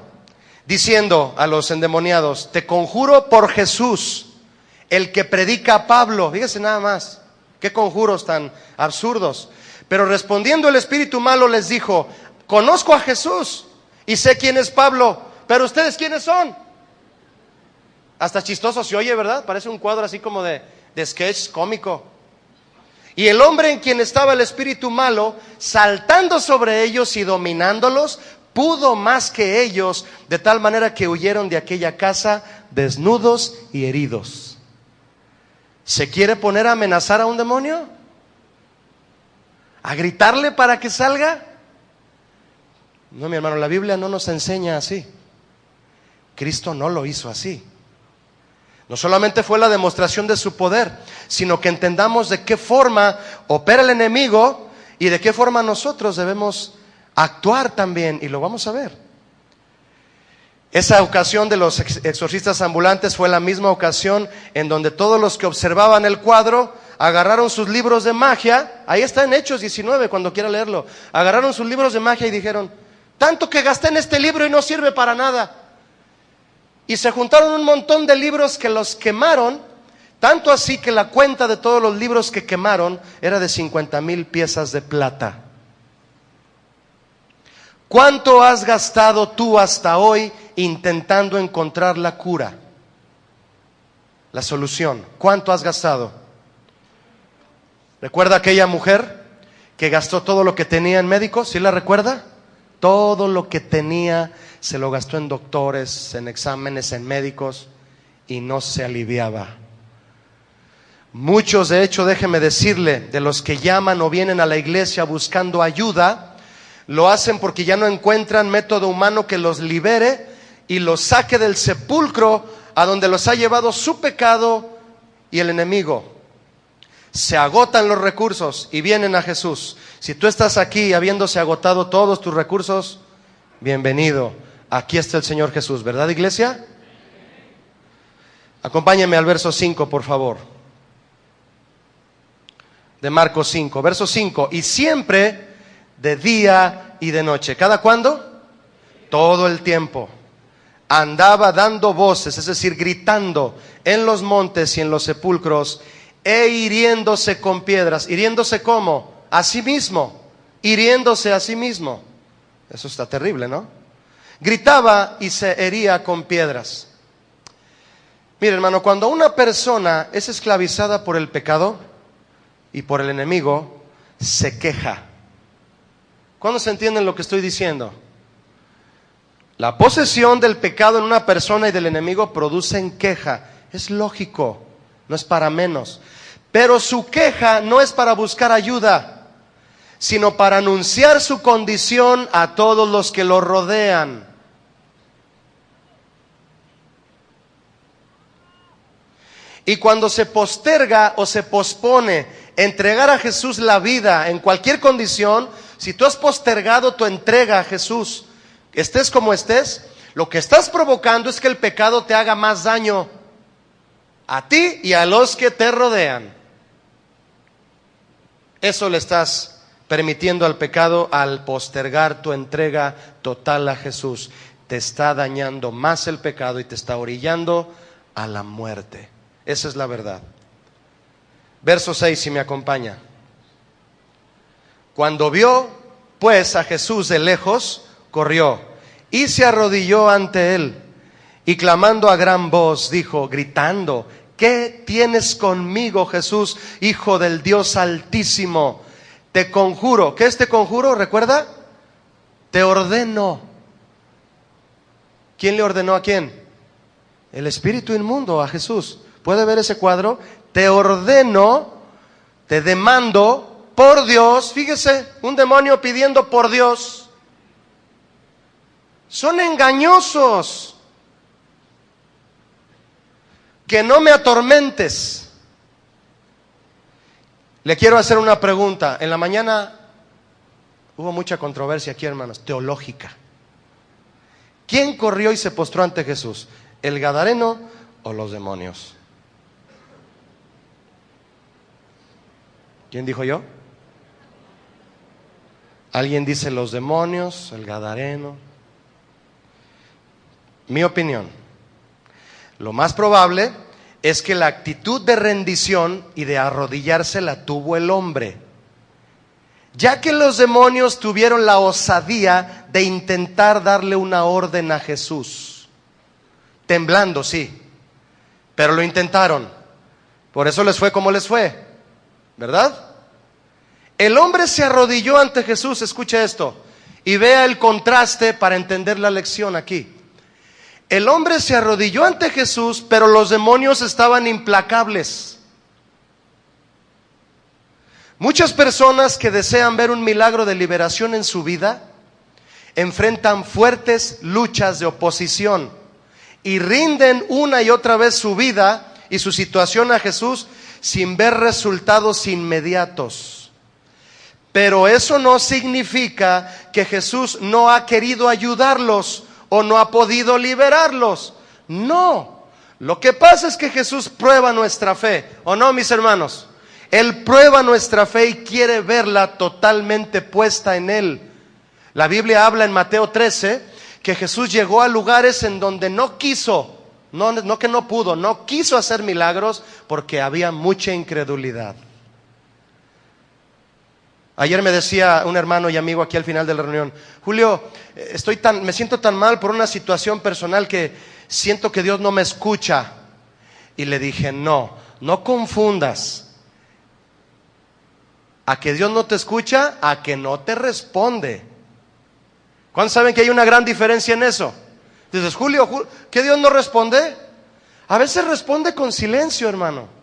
diciendo a los endemoniados: te conjuro por Jesús, el que predica a Pablo. Fíjese nada más, qué conjuros tan absurdos. Pero respondiendo el espíritu malo les dijo: conozco a Jesús y sé quién es Pablo, pero ustedes ¿quiénes son? Hasta chistoso se oye, ¿verdad? Parece un cuadro así como de sketch cómico. Y el hombre en quien estaba el espíritu malo, saltando sobre ellos y dominándolos, pudo más que ellos, de tal manera que huyeron de aquella casa desnudos y heridos. ¿Se quiere poner a amenazar a un demonio? ¿A gritarle para que salga? No, mi hermano, la Biblia no nos enseña así. Cristo no lo hizo así. No solamente fue la demostración de su poder, sino que entendamos de qué forma opera el enemigo y de qué forma nosotros debemos actuar también, y lo vamos a ver. Esa ocasión de los exorcistas ambulantes fue la misma ocasión en donde todos los que observaban el cuadro agarraron sus libros de magia. Ahí está en Hechos 19, cuando quiera leerlo. Agarraron sus libros de magia y dijeron: tanto que gasté en este libro y no sirve para nada. Y se juntaron un montón de libros que los quemaron, tanto así que la cuenta de todos los libros que quemaron era de 50,000 piezas de plata. ¿Cuánto has gastado tú hasta hoy intentando encontrar la cura, la solución? ¿Cuánto has gastado? ¿Recuerda aquella mujer que gastó todo lo que tenía en médicos? ¿Sí la recuerda? Todo lo que tenía se lo gastó en doctores, en exámenes, en médicos, y no se aliviaba. Muchos, de hecho, déjeme decirle, de los que llaman o vienen a la iglesia buscando ayuda, lo hacen porque ya no encuentran método humano que los libere y los saque del sepulcro a donde los ha llevado su pecado y el enemigo. Se agotan los recursos y vienen a Jesús. Si tú estás aquí habiéndose agotado todos tus recursos, bienvenido. Aquí está el Señor Jesús, ¿verdad, iglesia? Acompáñenme al verso 5, por favor. De Marcos 5, verso 5. Y siempre de día y de noche. ¿Cada cuándo? Todo el tiempo. Andaba dando voces, es decir, gritando en los montes y en los sepulcros, e hiriéndose con piedras. ¿Hiriéndose cómo? A sí mismo. Hiriéndose a sí mismo. Eso está terrible, ¿no? Gritaba y se hería con piedras. Mire, hermano, cuando una persona es esclavizada por el pecado y por el enemigo, se queja. ¿Cuándo se entiende lo que estoy diciendo? La posesión del pecado en una persona y del enemigo producen queja. Es lógico, no es para menos. Pero su queja no es para buscar ayuda, sino para anunciar su condición a todos los que lo rodean. Y cuando se posterga o se pospone entregar a Jesús la vida en cualquier condición, si tú has postergado tu entrega a Jesús, estés como estés, lo que estás provocando es que el pecado te haga más daño a ti y a los que te rodean. Eso le estás permitiendo al pecado al postergar tu entrega total a Jesús. Te está dañando más el pecado y te está orillando a la muerte. Esa es la verdad. Verso 6, si me acompaña. Cuando vio pues a Jesús de lejos, corrió y se arrodilló ante él, y clamando a gran voz dijo, gritando, ¿qué tienes conmigo, Jesús, Hijo del Dios Altísimo? Te conjuro. ¿Qué es te conjuro? ¿Recuerda? Te ordeno. ¿Quién le ordenó a quién? El espíritu inmundo, a Jesús. ¿Puede ver ese cuadro? Te ordeno, te demando por Dios. Fíjese, un demonio pidiendo por Dios. Son engañosos. Que no me atormentes. Le quiero hacer una pregunta. En la mañana hubo mucha controversia aquí, hermanos, teológica. ¿Quién corrió y se postró ante Jesús? ¿El gadareno o los demonios? ¿Quién dijo yo? ¿Alguien dice los demonios, el gadareno? Mi opinión, lo más probable es que la actitud de rendición y de arrodillarse la tuvo el hombre, ya que los demonios tuvieron la osadía de intentar darle una orden a Jesús, temblando, sí, pero lo intentaron, por eso les fue como les fue, ¿verdad? El hombre se arrodilló ante Jesús, escuche esto, y vea el contraste para entender la lección aquí. El hombre se arrodilló ante Jesús, pero los demonios estaban implacables. Muchas personas que desean ver un milagro de liberación en su vida enfrentan fuertes luchas de oposición y rinden una y otra vez su vida y su situación a Jesús sin ver resultados inmediatos. Pero eso no significa que Jesús no ha querido ayudarlos o no ha podido liberarlos. No, lo que pasa es que Jesús prueba nuestra fe, ¿o no, mis hermanos? Él prueba nuestra fe y quiere verla totalmente puesta en Él. La Biblia habla en Mateo 13 que Jesús llegó a lugares en donde no quiso, no que no pudo, no quiso hacer milagros porque había mucha incredulidad. Ayer me decía un hermano y amigo aquí al final de la reunión, Julio, me siento tan mal por una situación personal que siento que Dios no me escucha. Y le dije, no confundas a que Dios no te escucha, a que no te responde. ¿Cuántos saben que hay una gran diferencia en eso? Dices, Julio, ¿que Dios no responde? A veces responde con silencio, hermano.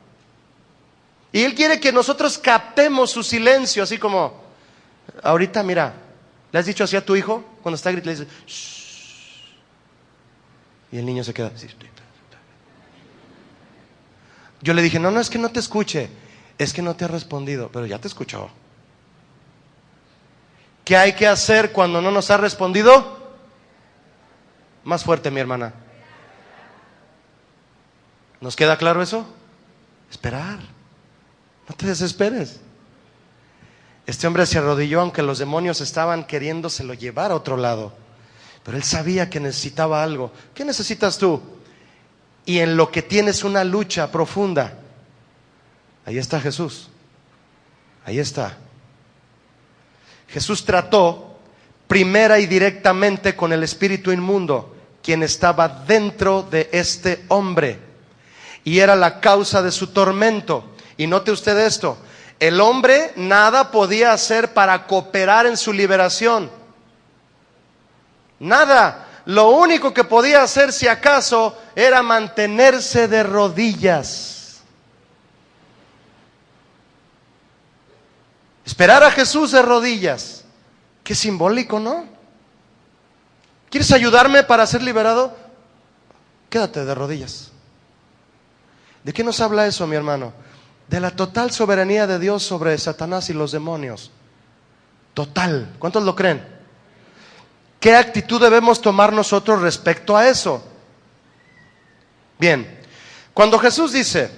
Y Él quiere que nosotros captemos su silencio, así como, ahorita mira, ¿le has dicho así a tu hijo? Cuando está gritando, le dices, shh. Y el niño se queda así. Yo le dije, no es que no te escuche, es que no te ha respondido, pero ya te escuchó. ¿Qué hay que hacer cuando no nos ha respondido? Más fuerte, mi hermana. ¿Nos queda claro eso? Esperar. No te desesperes. Este hombre se arrodilló aunque los demonios estaban queriéndoselo llevar a otro lado. Pero él sabía que necesitaba algo. ¿Qué necesitas tú? Y en lo que tienes una lucha profunda, ahí está Jesús. Ahí está. Jesús trató, primera y directamente con el espíritu inmundo, quien estaba dentro de este hombre, y era la causa de su tormento. Y note usted esto: el hombre nada podía hacer para cooperar en su liberación. Nada. Lo único que podía hacer, si acaso, era mantenerse de rodillas. Esperar a Jesús de rodillas. Qué simbólico, ¿no? ¿Quieres ayudarme para ser liberado? Quédate de rodillas. ¿De qué nos habla eso, mi hermano? De la total soberanía de Dios sobre Satanás y los demonios. Total. ¿Cuántos lo creen? ¿Qué actitud debemos tomar nosotros respecto a eso? Bien, cuando Jesús dice: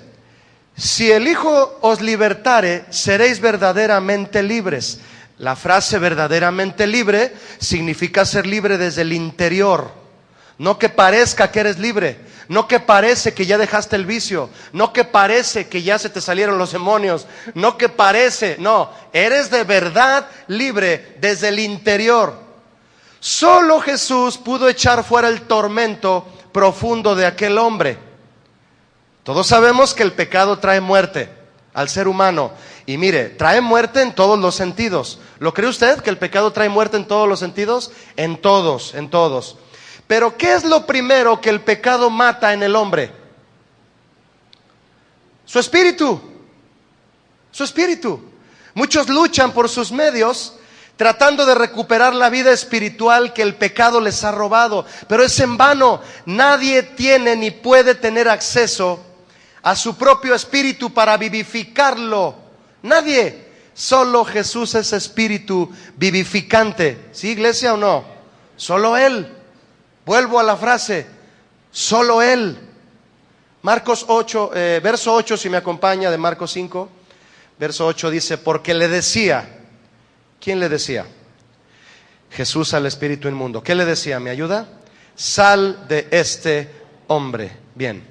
si el Hijo os libertare, seréis verdaderamente libres. La frase verdaderamente libre significa ser libre desde el interior. No que parezca que eres libre, no que parece que ya dejaste el vicio, no que parece que ya se te salieron los demonios, no que parece, no, eres de verdad libre desde el interior. Solo Jesús pudo echar fuera el tormento profundo de aquel hombre. Todos sabemos que el pecado trae muerte al ser humano. Y mire, trae muerte en todos los sentidos. ¿Lo cree usted que el pecado trae muerte en todos los sentidos? En todos, en todos. Pero ¿qué es lo primero que el pecado mata en el hombre? Su espíritu. Su espíritu. Muchos luchan por sus medios, tratando de recuperar la vida espiritual que el pecado les ha robado. Pero es en vano. Nadie tiene ni puede tener acceso a su propio espíritu para vivificarlo. Nadie. Solo Jesús es espíritu vivificante. ¿Sí, iglesia, o no? Solo Él. Vuelvo a la frase: solo Él. Marcos 8, verso 8, si me acompaña, de Marcos 5. Verso 8 dice: porque le decía. ¿Quién le decía? Jesús al espíritu inmundo. ¿Qué le decía? ¿Me ayuda? Sal de este hombre. Bien.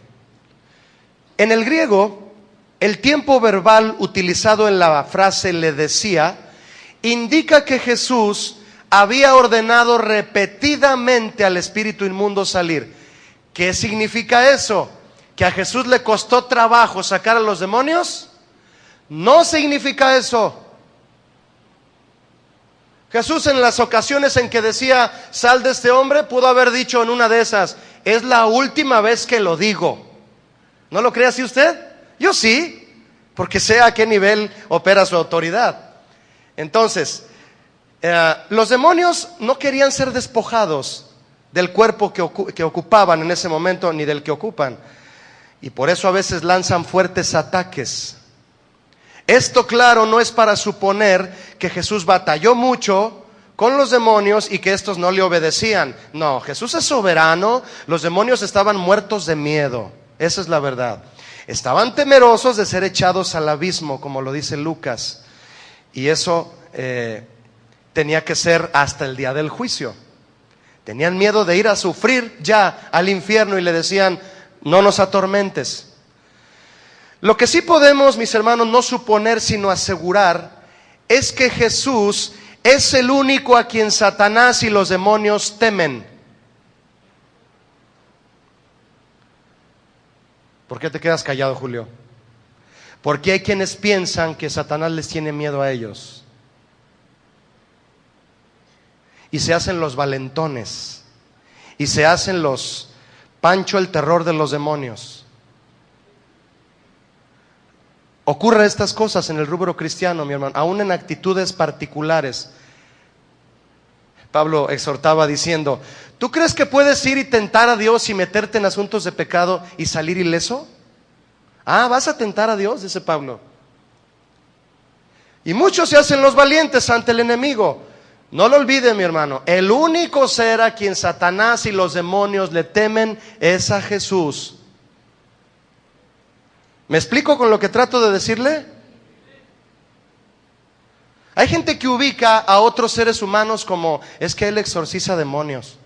En el griego, el tiempo verbal utilizado en la frase le decía indica que Jesús había ordenado repetidamente al espíritu inmundo salir. ¿Qué significa eso? ¿Que a Jesús le costó trabajo sacar a los demonios? No significa eso. Jesús, en las ocasiones en que decía sal de este hombre, pudo haber dicho en una de esas: es la última vez que lo digo. ¿No lo cree así usted? Yo sí, porque sé a qué nivel opera su autoridad. Entonces, los demonios no querían ser despojados del cuerpo que ocupaban en ese momento, ni del que ocupan. Y por eso a veces lanzan fuertes ataques. Esto, claro, no es para suponer que Jesús batalló mucho con los demonios y que estos no le obedecían. No, Jesús es soberano. Los demonios estaban muertos de miedo. Esa es la verdad. Estaban temerosos de ser echados al abismo, como lo dice Lucas. Y eso tenía que ser hasta el día del juicio. Tenían miedo de ir a sufrir ya al infierno y le decían: no nos atormentes. Lo que sí podemos, mis hermanos, no suponer sino asegurar es que Jesús es el único a quien Satanás y los demonios temen. ¿Por qué te quedas callado, Julio? Porque hay quienes piensan que Satanás les tiene miedo a ellos y se hacen los valentones y se hacen los Pancho el terror de los demonios. Ocurren estas cosas en el rubro cristiano, mi hermano, aún en actitudes particulares. Pablo exhortaba diciendo: ¿tú crees que puedes ir y tentar a Dios y meterte en asuntos de pecado y salir ileso? ¿Vas a tentar a Dios?, dice Pablo. Y muchos se hacen los valientes ante el enemigo. No lo olvide, mi hermano, el único ser a quien Satanás y los demonios le temen es a Jesús. ¿Me explico con lo que trato de decirle? Hay gente que ubica a otros seres humanos como: es que él exorciza demonios.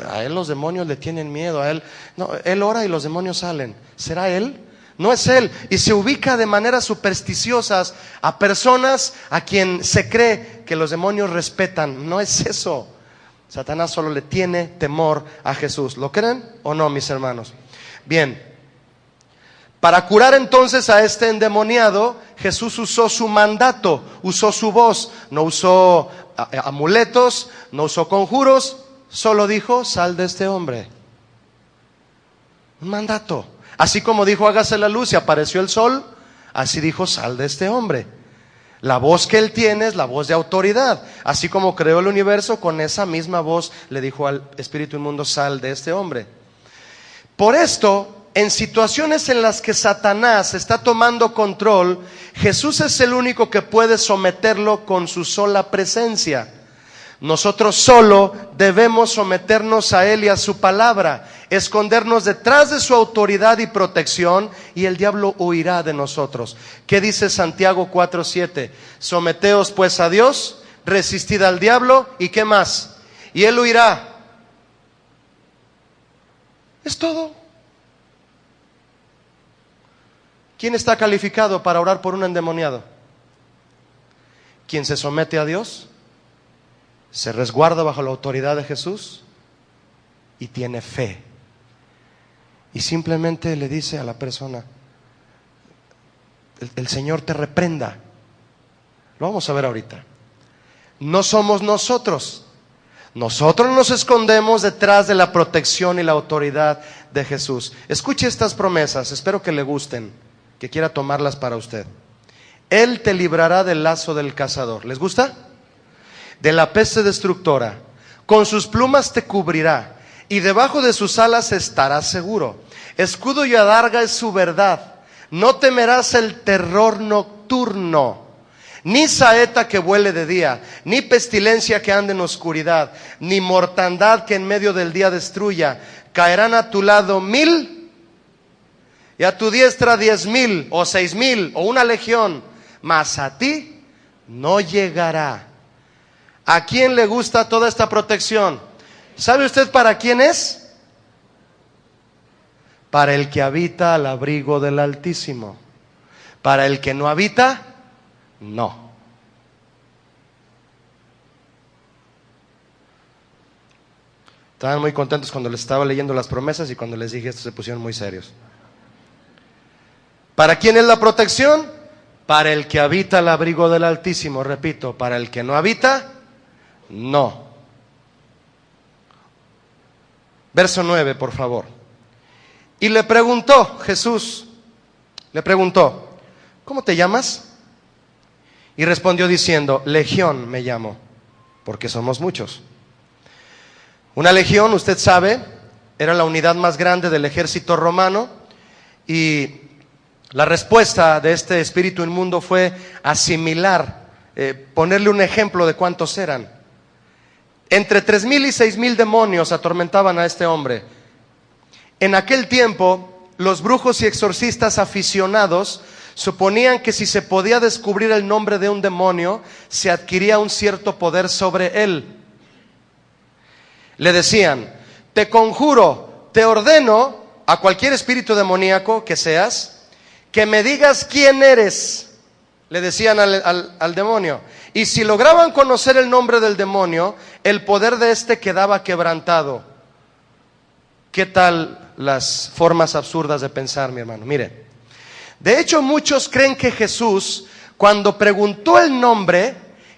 A él los demonios le tienen miedo. A él, no, él ora y los demonios salen. ¿Será él? No es Él. Y se ubica de maneras supersticiosas a personas a quien se cree que los demonios respetan. No es eso. Satanás solo le tiene temor a Jesús. ¿Lo creen o no, mis hermanos? Bien. Para curar entonces a este endemoniado, Jesús usó su mandato, usó su voz. No usó amuletos, no usó conjuros. Solo dijo: sal de este hombre. Un mandato. Así como dijo: hágase la luz y apareció el sol, así dijo: sal de este hombre. La voz que él tiene es la voz de autoridad. Así como creó el universo, con esa misma voz le dijo al espíritu inmundo: sal de este hombre. Por esto, en situaciones en las que Satanás está tomando control, Jesús es el único que puede someterlo con su sola presencia. Nosotros solo debemos someternos a Él y a su palabra, escondernos detrás de su autoridad y protección, y el diablo huirá de nosotros. ¿Qué dice Santiago 4:7? Someteos pues a Dios, resistid al diablo, ¿y qué más? Y él huirá. Es todo. ¿Quién está calificado para orar por un endemoniado? ¿Quién se somete a Dios? Se resguarda bajo la autoridad de Jesús y tiene fe. Y simplemente le dice a la persona: el Señor te reprenda. Lo vamos a ver ahorita. No somos nosotros. Nosotros nos escondemos detrás de la protección y la autoridad de Jesús. Escuche estas promesas, espero que le gusten, que quiera tomarlas para usted. Él te librará del lazo del cazador. ¿Les gusta? De la peste destructora. Con sus plumas te cubrirá, y debajo de sus alas estarás seguro. Escudo y adarga es su verdad. No temerás el terror nocturno, ni saeta que vuele de día, ni pestilencia que ande en oscuridad, ni mortandad que en medio del día destruya. Caerán a tu lado 1000 y a tu diestra 10,000 o 6,000 o una legión, mas a ti no llegará. ¿A quién le gusta toda esta protección? ¿Sabe usted para quién es? Para el que habita al abrigo del Altísimo. Para el que no habita, no. Estaban muy contentos cuando les estaba leyendo las promesas, y cuando les dije esto se pusieron muy serios. ¿Para quién es la protección? Para el que habita al abrigo del Altísimo. Repito, para el que no habita, no. Verso 9, por favor. Y le preguntó Jesús, le preguntó: ¿cómo te llamas? Y respondió diciendo: Legión me llamo, porque somos muchos. Una legión, usted sabe, era la unidad más grande del ejército romano, y la respuesta de este espíritu inmundo fue asimilar, ponerle un ejemplo de cuántos eran. Entre 3,000 y 6,000 demonios atormentaban a este hombre. En aquel tiempo, los brujos y exorcistas aficionados suponían que si se podía descubrir el nombre de un demonio, se adquiría un cierto poder sobre él. Le decían: te conjuro, te ordeno, a cualquier espíritu demoníaco que seas, que me digas quién eres. Le decían al demonio. Y si lograban conocer el nombre del demonio, el poder de éste quedaba quebrantado. ¿Qué tal las formas absurdas de pensar, mi hermano? Mire, de hecho muchos creen que Jesús, cuando preguntó el nombre,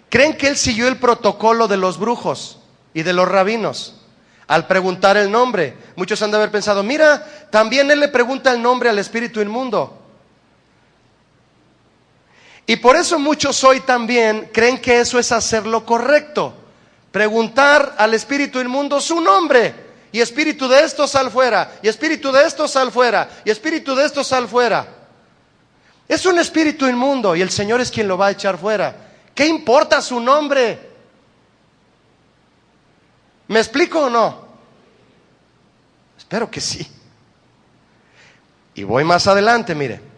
creen que él siguió el protocolo de los brujos y de los rabinos. Al preguntar el nombre, muchos han de haber pensado: mira, también él le pregunta el nombre al espíritu inmundo. Y por eso muchos hoy también creen que eso es hacer lo correcto: preguntar al espíritu inmundo su nombre, y espíritu de esto sal fuera, y espíritu de esto sal fuera, y espíritu de esto sal fuera. Es un espíritu inmundo y el Señor es quien lo va a echar fuera. ¿Qué importa su nombre? ¿Me explico o no? Espero que sí. Y voy más adelante, mire.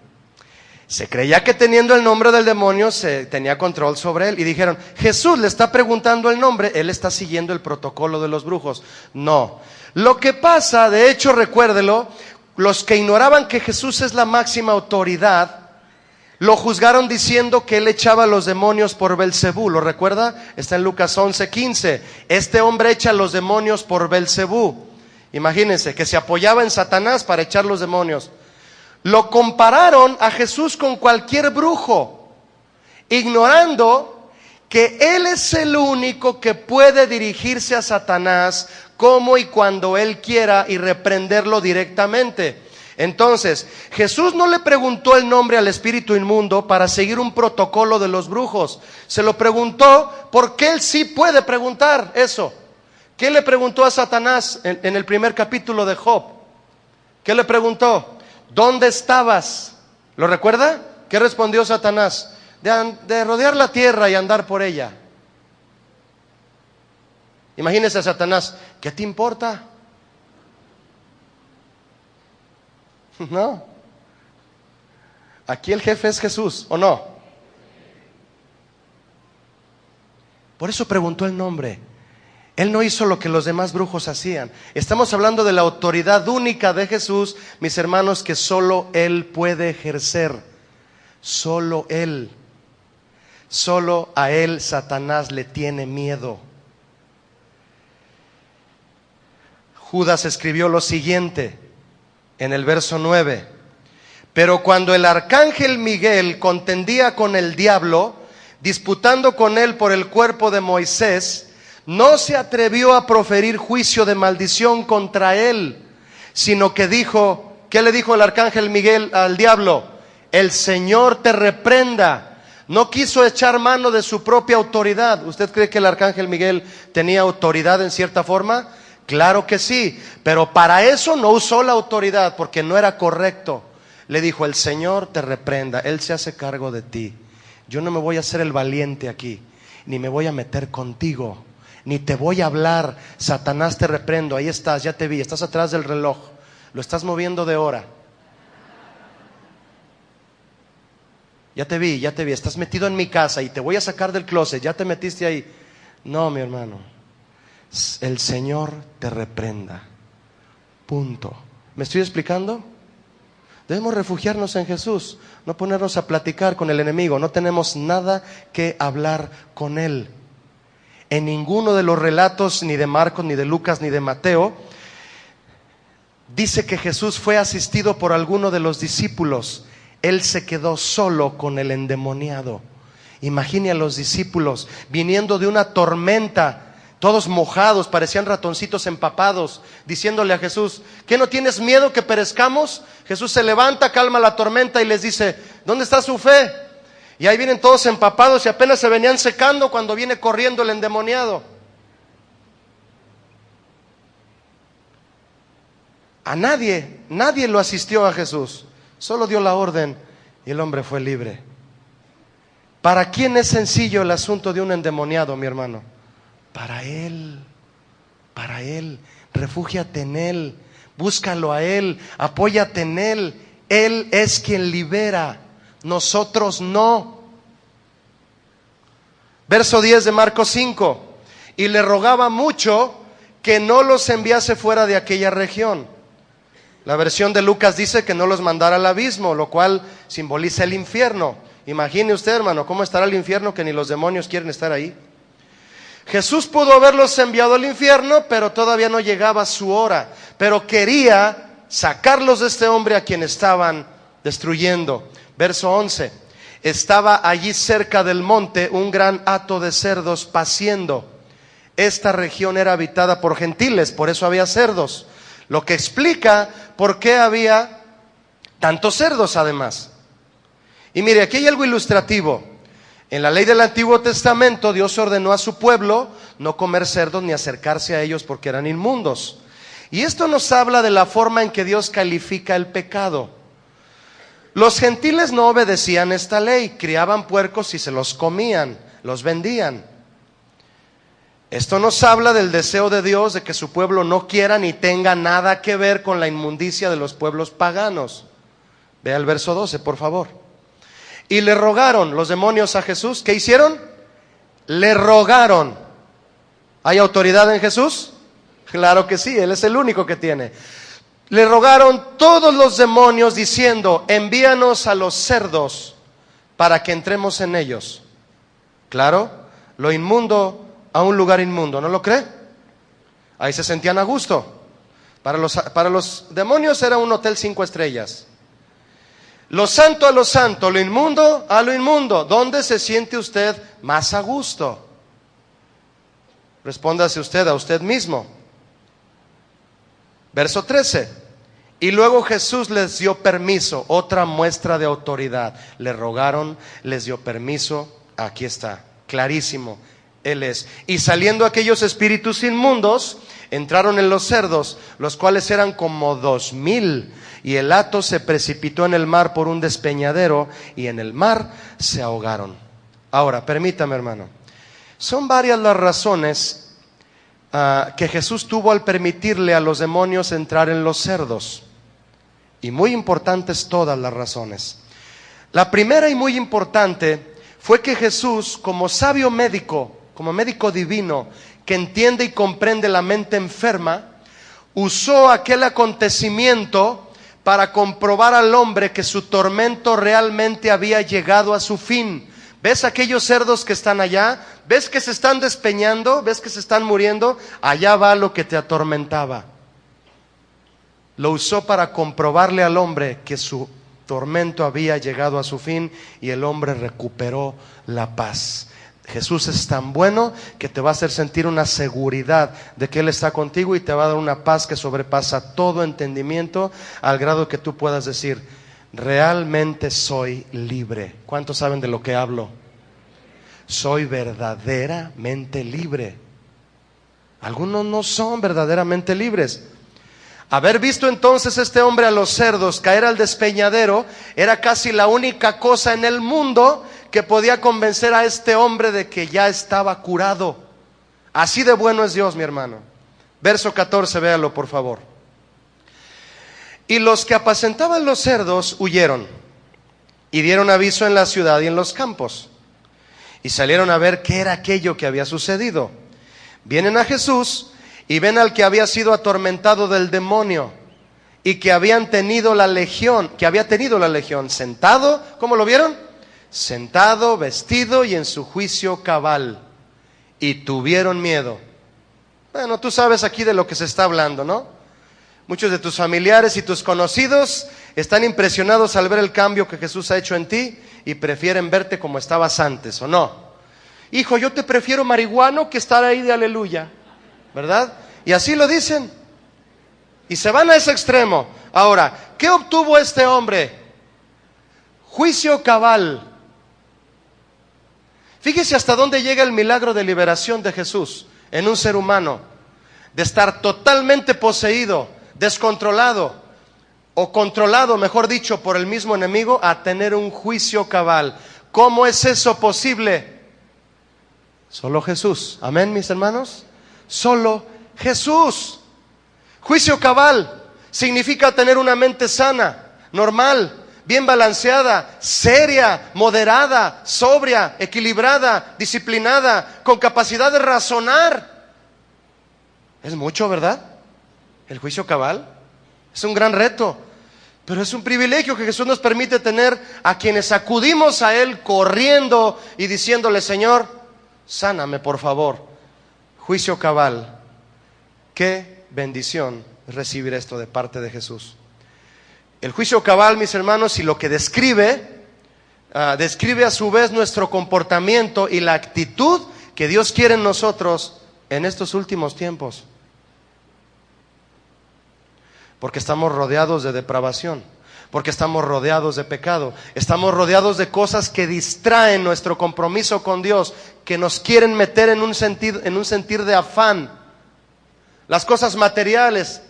Se creía que teniendo el nombre del demonio se tenía control sobre él, y dijeron: Jesús le está preguntando el nombre, él está siguiendo el protocolo de los brujos. No. Lo que pasa, de hecho, recuérdelo, los que ignoraban que Jesús es la máxima autoridad, lo juzgaron diciendo que él echaba a los demonios por Belcebú. ¿Lo recuerda? Está en Lucas 11:15. Este hombre echa a los demonios por Belcebú. Imagínense que se apoyaba en Satanás para echar los demonios. Lo compararon a Jesús con cualquier brujo, ignorando que él es el único que puede dirigirse a Satanás como y cuando él quiera y reprenderlo directamente. Entonces, Jesús no le preguntó el nombre al espíritu inmundo para seguir un protocolo de los brujos. Se lo preguntó porque él sí puede preguntar eso. ¿Qué le preguntó a Satanás en el primer capítulo de Job? ¿Qué le preguntó? ¿Dónde estabas? ¿Lo recuerda? ¿Qué respondió Satanás? De rodear la tierra y andar por ella. Imagínese a Satanás, ¿qué te importa? No. Aquí el jefe es Jesús, ¿o no? Por eso preguntó el nombre. Él no hizo lo que los demás brujos hacían. Estamos hablando de la autoridad única de Jesús, mis hermanos, que solo Él puede ejercer. Solo Él. Solo a Él Satanás le tiene miedo. Judas escribió lo siguiente en el verso 9: pero cuando el arcángel Miguel contendía con el diablo, disputando con él por el cuerpo de Moisés, no se atrevió a proferir juicio de maldición contra él, sino que dijo, ¿qué le dijo el arcángel Miguel al diablo? El Señor te reprenda. No quiso echar mano de su propia autoridad. ¿Usted cree que el arcángel Miguel tenía autoridad en cierta forma? Claro que sí, pero para eso no usó la autoridad, porque no era correcto. Le dijo, el Señor te reprenda, Él se hace cargo de ti. Yo no me voy a hacer el valiente aquí, ni me voy a meter contigo, ni te voy a hablar. Satanás, te reprendo, ahí estás, ya te vi, estás atrás del reloj, lo estás moviendo de hora. Ya te vi, estás metido en mi casa y te voy a sacar del closet, ya te metiste ahí. No, mi hermano, el Señor te reprenda. Punto. ¿Me estoy explicando? Debemos refugiarnos en Jesús, no ponernos a platicar con el enemigo. No tenemos nada que hablar con él. En ninguno de los relatos, ni de Marcos, ni de Lucas, ni de Mateo, dice que Jesús fue asistido por alguno de los discípulos. Él se quedó solo con el endemoniado. Imagine a los discípulos viniendo de una tormenta, todos mojados, parecían ratoncitos empapados, diciéndole a Jesús, ¿qué, no tienes miedo que perezcamos? Jesús se levanta, calma la tormenta y les dice, ¿dónde está su fe? Y ahí vienen todos empapados y apenas se venían secando cuando viene corriendo el endemoniado. A nadie lo asistió a Jesús. Solo dio la orden y el hombre fue libre. ¿Para quién es sencillo el asunto de un endemoniado, mi hermano? Para Él. Refúgiate en Él, búscalo a Él, apóyate en Él. Él es quien libera, nosotros no. Verso 10 de Marcos 5: y le rogaba mucho que no los enviase fuera de aquella región. La versión de Lucas dice que no los mandara al abismo, lo cual simboliza el infierno. Imagine usted, hermano, cómo estará el infierno, que ni los demonios quieren estar ahí. Jesús pudo haberlos enviado al infierno, pero todavía no llegaba su hora. Pero quería sacarlos de este hombre a quien estaban destruyendo. Verso 11: estaba allí cerca del monte un gran hato de cerdos paciendo. Esta región era habitada por gentiles, por eso había cerdos. Lo que explica por qué había tantos cerdos además. Y mire, aquí hay algo ilustrativo. En la ley del Antiguo Testamento, Dios ordenó a su pueblo no comer cerdos ni acercarse a ellos porque eran inmundos. Y esto nos habla de la forma en que Dios califica el pecado. Los gentiles no obedecían esta ley, criaban puercos y se los comían, los vendían. Esto nos habla del deseo de Dios de que su pueblo no quiera ni tenga nada que ver con la inmundicia de los pueblos paganos. Vea el verso 12, por favor. Y le rogaron los demonios a Jesús. ¿Qué hicieron? Le rogaron. ¿Hay autoridad en Jesús? Claro que sí, Él es el único que tiene. Le rogaron todos los demonios diciendo: envíanos a los cerdos para que entremos en ellos. Claro, lo inmundo a un lugar inmundo, ¿no lo cree? Ahí se sentían a gusto. Para los demonios era un hotel 5 estrellas. Lo santo a lo santo, lo inmundo a lo inmundo. ¿Dónde se siente usted más a gusto? Respóndase usted a usted mismo. Verso 13. Y luego Jesús les dio permiso, otra muestra de autoridad. Le rogaron, les dio permiso. Aquí está, clarísimo. Él es. Y saliendo aquellos espíritus inmundos, entraron en los cerdos, los cuales eran como 2000. Y el hato se precipitó en el mar por un despeñadero, y en el mar se ahogaron. Ahora, permítame, hermano. Son varias las razones que Jesús tuvo al permitirle a los demonios entrar en los cerdos. Y muy importantes todas las razones. La primera y muy importante fue que Jesús, como sabio médico, como médico divino, que entiende y comprende la mente enferma, usó aquel acontecimiento para comprobar al hombre que su tormento realmente había llegado a su fin. ¿Ves aquellos cerdos que están allá? ¿Ves que se están despeñando? ¿Ves que se están muriendo? Allá va lo que te atormentaba. Lo usó para comprobarle al hombre que su tormento había llegado a su fin, y el hombre recuperó la paz. Jesús es tan bueno que te va a hacer sentir una seguridad de que Él está contigo, y te va a dar una paz que sobrepasa todo entendimiento, al grado que tú puedas decir: realmente soy libre. ¿Cuántos saben de lo que hablo? Soy verdaderamente libre. Algunos no son verdaderamente libres. Haber visto entonces este hombre a los cerdos caer al despeñadero era casi la única cosa en el mundo que podía convencer a este hombre de que ya estaba curado. Así de bueno es Dios, mi hermano. Verso 14, véalo por favor. Y los que apacentaban los cerdos huyeron y dieron aviso en la ciudad y en los campos, y salieron a ver qué era aquello que había sucedido. Vienen a Jesús y ven al que había sido atormentado del demonio y que había tenido la legión, sentado. ¿Cómo lo vieron? Sentado, vestido y en su juicio cabal, y tuvieron miedo. Bueno, tú sabes aquí de lo que se está hablando, ¿no? Muchos de tus familiares y tus conocidos están impresionados al ver el cambio que Jesús ha hecho en ti, y prefieren verte como estabas antes, ¿o no? Hijo, yo te prefiero marihuano que estar ahí de aleluya, ¿verdad? Y así lo dicen, y se van a ese extremo. Ahora, ¿qué obtuvo este hombre? Juicio cabal. Fíjese hasta dónde llega el milagro de liberación de Jesús en un ser humano, de estar totalmente poseído, descontrolado, o controlado, mejor dicho, por el mismo enemigo, a tener un juicio cabal. ¿Cómo es eso posible? Solo Jesús. Amén, mis hermanos. Solo Jesús. Juicio cabal significa tener una mente sana, normal, bien balanceada, seria, moderada, sobria, equilibrada, disciplinada, con capacidad de razonar. Es mucho, ¿verdad? El juicio cabal es un gran reto, pero es un privilegio que Jesús nos permite tener a quienes acudimos a Él corriendo y diciéndole: Señor, sáname por favor. Juicio cabal. Qué bendición recibir esto de parte de Jesús. El juicio cabal, mis hermanos, y lo que describe a su vez nuestro comportamiento y la actitud que Dios quiere en nosotros en estos últimos tiempos. Porque estamos rodeados de depravación, porque estamos rodeados de pecado, estamos rodeados de cosas que distraen nuestro compromiso con Dios, que nos quieren meter en un sentir de afán. Las cosas materiales,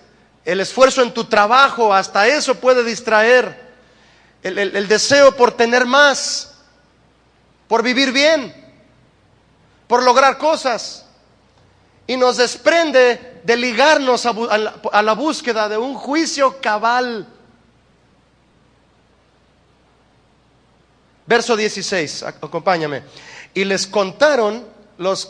el esfuerzo en tu trabajo, hasta eso puede distraer. El deseo por tener más, por vivir bien, por lograr cosas, y nos desprende de ligarnos a la búsqueda de un juicio cabal. Verso 16, acompáñame. Y les contaron los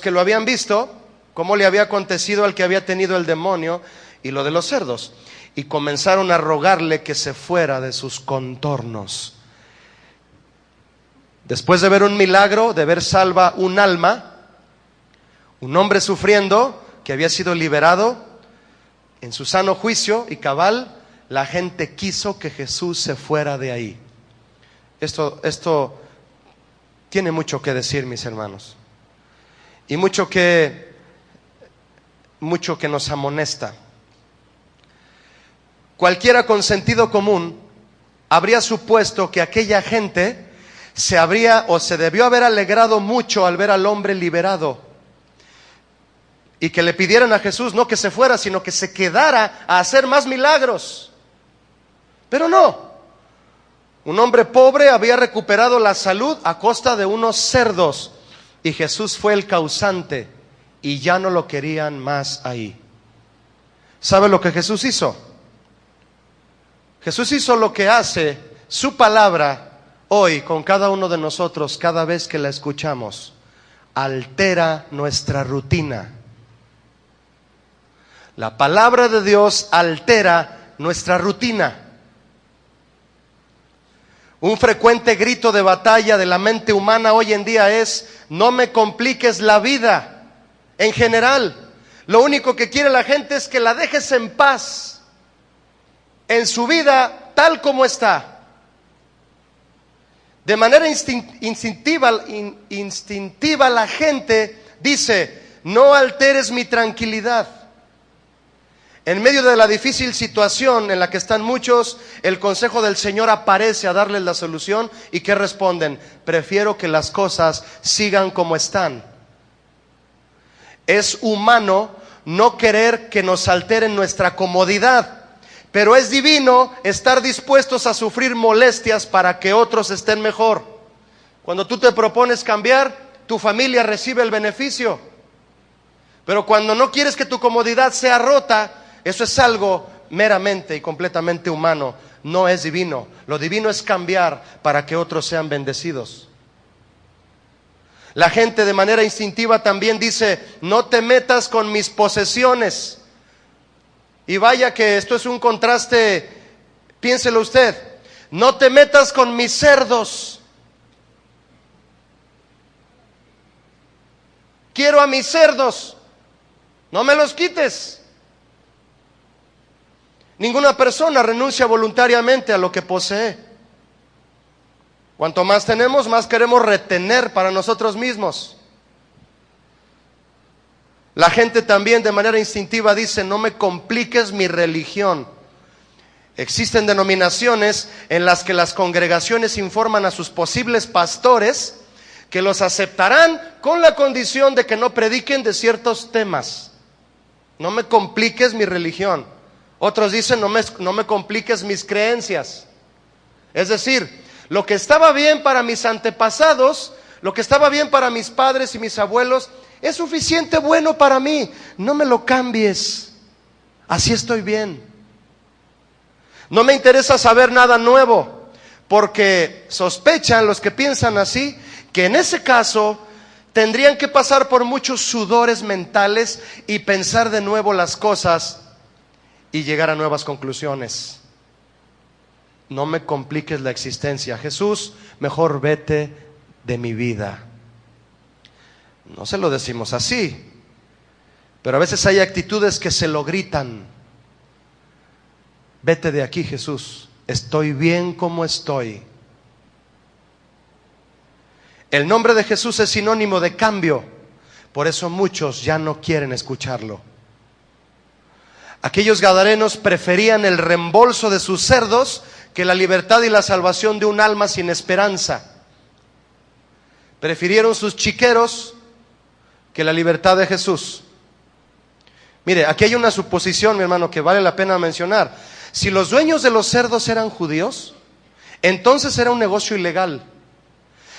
que lo habían visto, cómo le había acontecido al que había tenido el demonio, y lo de los cerdos. Y comenzaron a rogarle que se fuera de sus contornos. Después de ver un milagro, de ver salva un alma, un hombre sufriendo, que había sido liberado en su sano juicio y cabal, la gente quiso que Jesús se fuera de ahí. Esto tiene mucho que decir, mis hermanos, y mucho que nos amonesta. Cualquiera con sentido común habría supuesto que aquella gente se debió haber alegrado mucho al ver al hombre liberado, y que le pidieran a Jesús no que se fuera, sino que se quedara a hacer más milagros. Pero no, un hombre pobre había recuperado la salud a costa de unos cerdos, y Jesús fue el causante, y ya no lo querían más ahí. ¿Sabe lo que Jesús hizo? Jesús hizo lo que hace su palabra hoy con cada uno de nosotros cada vez que la escuchamos: altera nuestra rutina. La palabra de Dios altera nuestra rutina. Un frecuente grito de batalla de la mente humana hoy en día es: no me compliques la vida. En general, lo único que quiere la gente es que la dejes en paz en su vida tal como está. De manera instintiva la gente dice: no alteres mi tranquilidad. En medio de la difícil situación en la que están muchos, el consejo del Señor aparece a darles la solución. ¿Y qué responden? Prefiero que las cosas sigan como están. Es humano no querer que nos alteren nuestra comodidad, pero es divino estar dispuestos a sufrir molestias para que otros estén mejor. Cuando tú te propones cambiar, tu familia recibe el beneficio. Pero cuando no quieres que tu comodidad sea rota, eso es algo meramente y completamente humano, no es divino. Lo divino es cambiar para que otros sean bendecidos. La gente de manera instintiva también dice: no te metas con mis posesiones. Y vaya que esto es un contraste, piénselo usted. No te metas con mis cerdos. Quiero a mis cerdos, no me los quites. Ninguna persona renuncia voluntariamente a lo que posee. Cuanto más tenemos, más queremos retener para nosotros mismos. La gente también de manera instintiva dice: no me compliques mi religión. Existen denominaciones en las que las congregaciones informan a sus posibles pastores que los aceptarán con la condición de que no prediquen de ciertos temas. No me compliques mi religión. Otros dicen: no me compliques mis creencias. Es decir, lo que estaba bien para mis antepasados, lo que estaba bien para mis padres y mis abuelos, es suficiente bueno para mí. No me lo cambies. Así estoy bien. No me interesa saber nada nuevo, porque sospechan los que piensan así que en ese caso tendrían que pasar por muchos sudores mentales y pensar de nuevo las cosas y llegar a nuevas conclusiones. No me compliques la existencia, Jesús, mejor vete de mi vida. No se lo decimos así, pero a veces hay actitudes que se lo gritan: vete de aquí, Jesús, estoy bien como estoy. El nombre de Jesús es sinónimo de cambio, por eso muchos ya no quieren escucharlo. Aquellos gadarenos preferían el reembolso de sus cerdos que la libertad y la salvación de un alma sin esperanza. Prefirieron sus chiqueros que la libertad de Jesús. Mire, aquí hay una suposición, mi hermano, que vale la pena mencionar. Si los dueños de los cerdos eran judíos, entonces era un negocio ilegal.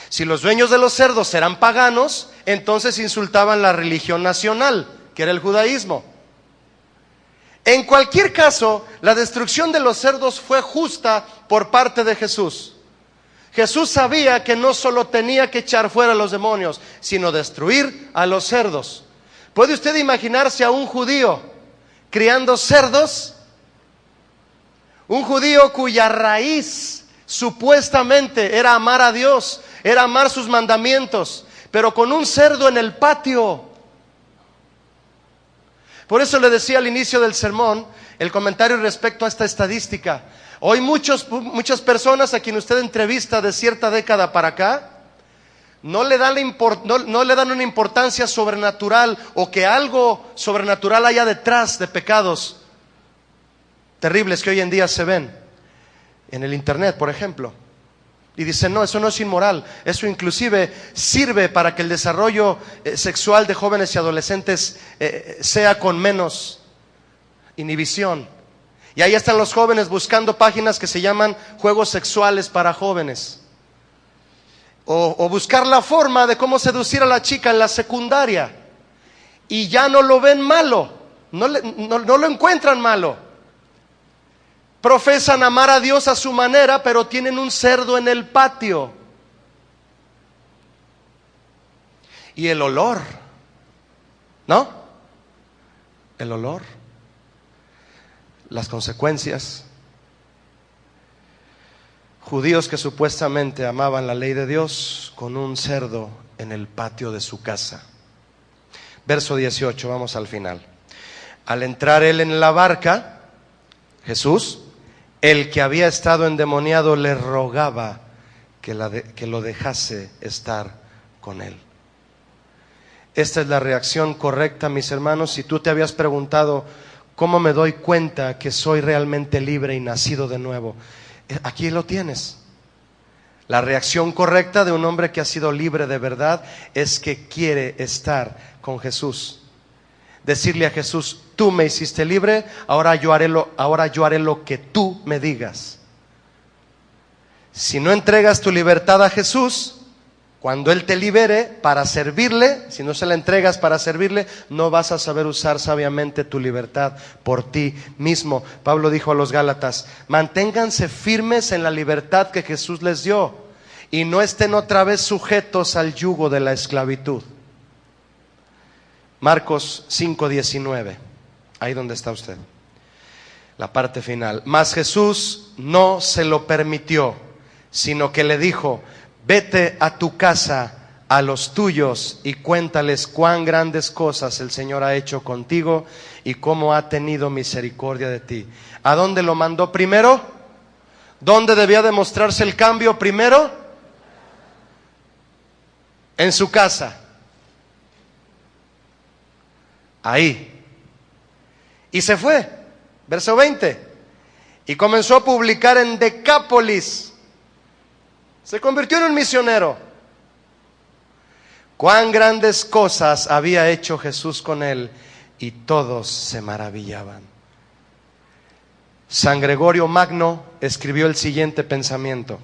Si los dueños de los cerdos eran paganos, entonces insultaban la religión nacional, que era el judaísmo. En cualquier caso, la destrucción de los cerdos fue justa por parte de Jesús. Jesús sabía que no solo tenía que echar fuera a los demonios, sino destruir a los cerdos. ¿Puede usted imaginarse a un judío criando cerdos. Un judío cuya raíz supuestamente era amar a Dios, era amar sus mandamientos, pero con un cerdo en el patio. Por eso le decía al inicio del sermón el comentario respecto a esta estadística. Hoy muchas personas a quien usted entrevista de cierta década para acá no le dan una importancia sobrenatural, o que algo sobrenatural haya detrás de pecados terribles que hoy en día se ven en el internet, por ejemplo. Y dicen, no, eso no es inmoral, eso inclusive sirve para que el desarrollo sexual de jóvenes y adolescentes sea con menos inhibición. Y ahí están los jóvenes buscando páginas que se llaman juegos sexuales para jóvenes. O buscar la forma de cómo seducir a la chica en la secundaria. Y ya no lo ven malo, no lo encuentran malo. Profesan amar a Dios a su manera, pero tienen un cerdo en el patio. Y el olor, ¿no? El olor, las consecuencias. Judíos que supuestamente amaban la ley de Dios con un cerdo en el patio de su casa. Verso 18, vamos al final. Al entrar él en la barca, Jesús, el que había estado endemoniado le rogaba que lo dejase estar con él. Esta es la reacción correcta, mis hermanos. Si tú te habías preguntado, ¿cómo me doy cuenta que soy realmente libre y nacido de nuevo? Aquí lo tienes. La reacción correcta de un hombre que ha sido libre de verdad es que quiere estar con Jesús. Decirle a Jesús, tú me hiciste libre, ahora yo haré lo que tú me digas. Si no entregas tu libertad a Jesús, cuando Él te libere para servirle, si no se la entregas para servirle, no vas a saber usar sabiamente tu libertad por ti mismo. Pablo dijo a los Gálatas, manténganse firmes en la libertad que Jesús les dio y no estén otra vez sujetos al yugo de la esclavitud. Marcos 5:19, ahí donde está usted, la parte final. Mas Jesús no se lo permitió, sino que le dijo, vete a tu casa, a los tuyos, y cuéntales cuán grandes cosas el Señor ha hecho contigo y cómo ha tenido misericordia de ti. ¿A dónde lo mandó primero? ¿Dónde debía demostrarse el cambio primero? En su casa. Ahí. Y se fue, verso 20, y comenzó a publicar en Decápolis. Se convirtió en un misionero. Cuán grandes cosas había hecho Jesús con él, y todos se maravillaban. San Gregorio Magno escribió el siguiente pensamiento: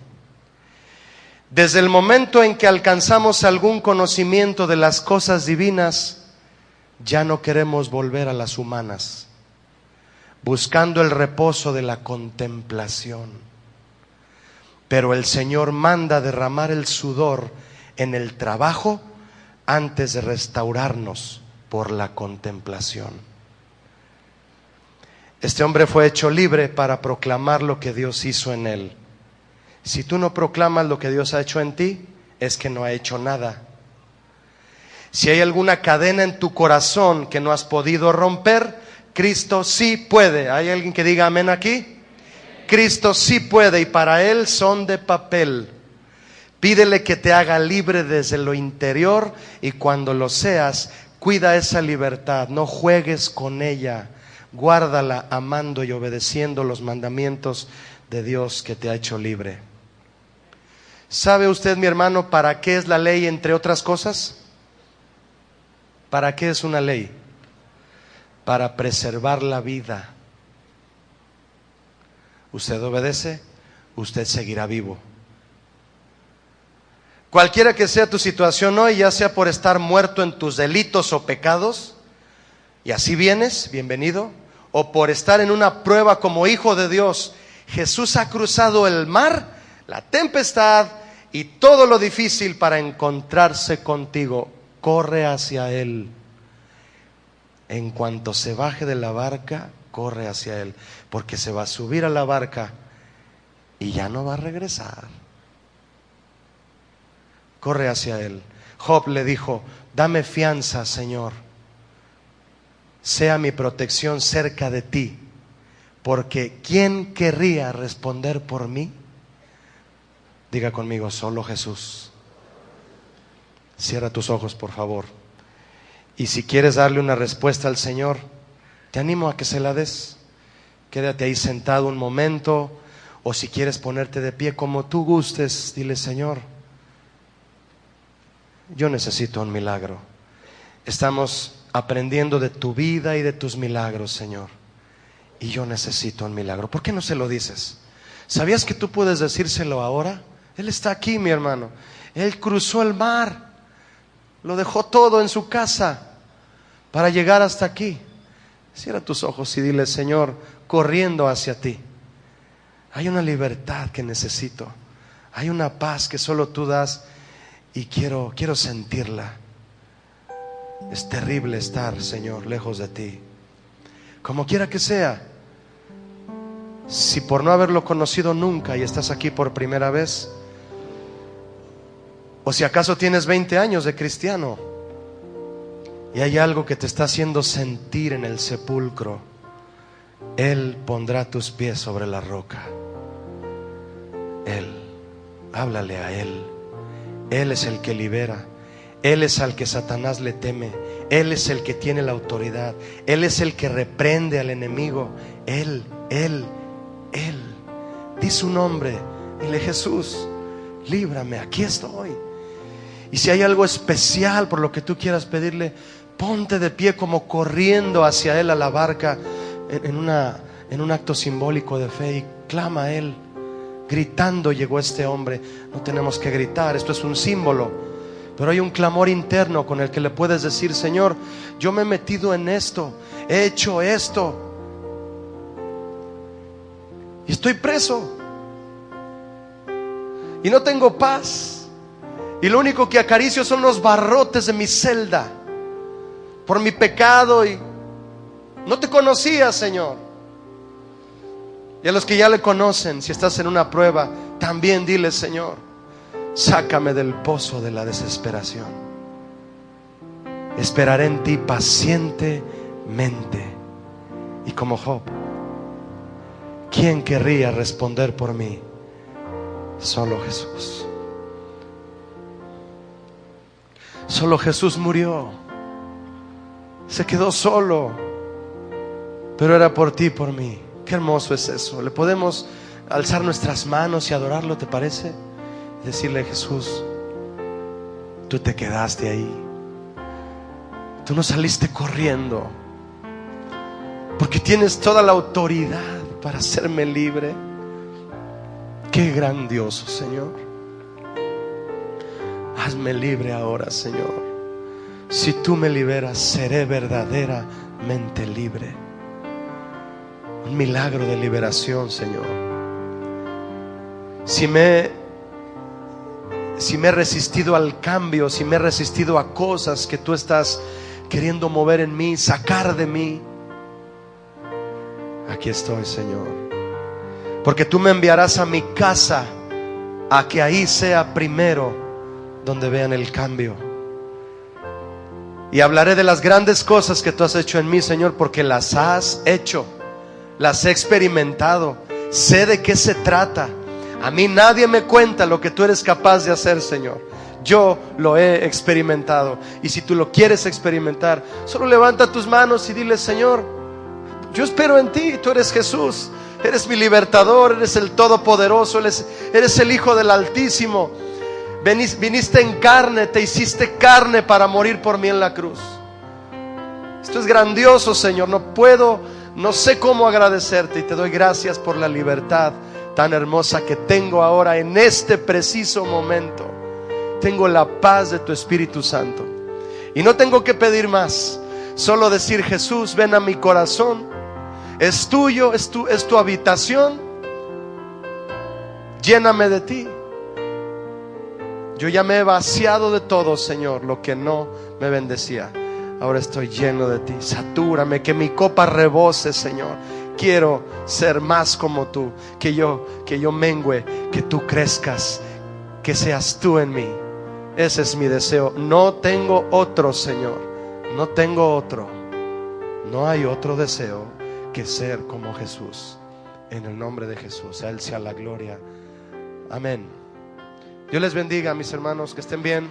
desde el momento en que alcanzamos algún conocimiento de las cosas divinas, ya no queremos volver a las humanas, buscando el reposo de la contemplación. Pero el Señor manda derramar el sudor en el trabajo antes de restaurarnos por la contemplación. Este hombre fue hecho libre para proclamar lo que Dios hizo en él. Si tú no proclamas lo que Dios ha hecho en ti, es que no ha hecho nada. Si hay alguna cadena en tu corazón que no has podido romper, Cristo sí puede. ¿Hay alguien que diga amén aquí? Cristo sí puede, y para Él son de papel. Pídele que te haga libre desde lo interior, y cuando lo seas, cuida esa libertad, no juegues con ella, guárdala amando y obedeciendo los mandamientos de Dios que te ha hecho libre. ¿Sabe usted, mi hermano, para qué es la ley, entre otras cosas? ¿Para qué es una ley? Para preservar la vida. Usted obedece, usted seguirá vivo. Cualquiera que sea tu situación hoy, ya sea por estar muerto en tus delitos o pecados, y así vienes, bienvenido, o por estar en una prueba como hijo de Dios, Jesús ha cruzado el mar, la tempestad y todo lo difícil para encontrarse contigo. Corre hacia Él. En cuanto se baje de la barca, corre hacia él, porque se va a subir a la barca y ya no va a regresar. Corre hacia él. Job le dijo: dame fianza, Señor, sea mi protección cerca de ti, porque ¿quién querría responder por mí? Diga conmigo: solo Jesús. Cierra tus ojos, por favor. Y si quieres darle una respuesta al Señor, te animo a que se la des. Quédate ahí sentado un momento, o si quieres ponerte de pie, como tú gustes, dile: Señor, yo necesito un milagro. Estamos aprendiendo de tu vida y de tus milagros, Señor, y yo necesito un milagro. ¿Por qué no se lo dices? ¿Sabías que tú puedes decírselo ahora? Él está aquí, mi hermano. Él cruzó el mar, lo dejó todo en su casa para llegar hasta aquí. Cierra tus ojos y dile: Señor, corriendo hacia ti, hay una libertad que necesito, hay una paz que solo tú das, y quiero sentirla. Es terrible estar, Señor, lejos de ti. Como quiera que sea, si por no haberlo conocido nunca y estás aquí por primera vez, o si acaso tienes 20 años de cristiano y hay algo que te está haciendo sentir en el sepulcro, Él pondrá tus pies sobre la roca. Él, háblale a Él. Él es el que libera. Él es al que Satanás le teme. Él es el que tiene la autoridad. Él es el que reprende al enemigo. Él. Di su nombre. Dile: Jesús, líbrame, aquí estoy. Y si hay algo especial por lo que tú quieras pedirle, ponte de pie como corriendo hacia Él a la barca en un acto simbólico de fe, y clama a Él. Gritando llegó este hombre. No tenemos que gritar, esto es un símbolo, pero hay un clamor interno con el que le puedes decir: Señor, yo me he metido en esto, he hecho esto y estoy preso y no tengo paz, y lo único que acaricio son los barrotes de mi celda por mi pecado, y no te conocía, Señor. Y a los que ya le conocen, si estás en una prueba, también dile: Señor, sácame del pozo de la desesperación. Esperaré en ti pacientemente. Y como Job, ¿quién querría responder por mí? Solo Jesús. Solo Jesús murió. Se quedó solo, pero era por ti y por mí. Qué hermoso es eso. Le podemos alzar nuestras manos y adorarlo, ¿te parece? Decirle: Jesús, tú te quedaste ahí, tú no saliste corriendo, porque tienes toda la autoridad para hacerme libre. Qué grandioso, Señor. Hazme libre ahora, Señor. Si tú me liberas, seré verdaderamente libre. Un milagro de liberación, Señor. Si me he resistido al cambio, si me he resistido a cosas que tú estás queriendo mover en mí, sacar de mí, aquí estoy, Señor. Porque tú me enviarás a mi casa, a que ahí sea primero donde vean el cambio. Y hablaré de las grandes cosas que tú has hecho en mí, Señor, porque las has hecho, las he experimentado, sé de qué se trata. A mí nadie me cuenta lo que tú eres capaz de hacer, Señor. Yo lo he experimentado. Y si tú lo quieres experimentar, solo levanta tus manos y dile: Señor, yo espero en ti. Tú eres Jesús, eres mi libertador, eres el Todopoderoso, eres el Hijo del Altísimo. Viniste en carne, te hiciste carne para morir por mí en la cruz. Esto es grandioso, Señor. No sé cómo agradecerte, y te doy gracias por la libertad tan hermosa que tengo ahora en este preciso momento. Tengo la paz de tu Espíritu Santo y no tengo que pedir más, solo decir: Jesús, ven a mi corazón, es tuyo, es tu habitación, lléname de ti. Yo ya me he vaciado de todo, Señor, lo que no me bendecía. ahora estoy lleno de ti. Satúrame, que mi copa rebose, Señor. Quiero ser más como tú, que yo mengüe, que tú crezcas, que seas tú en mí. Ese es mi deseo. No tengo otro, Señor. No tengo otro. No hay otro deseo que ser como Jesús. En el nombre de Jesús, a Él sea la gloria. Amén. Dios les bendiga, mis hermanos, que estén bien.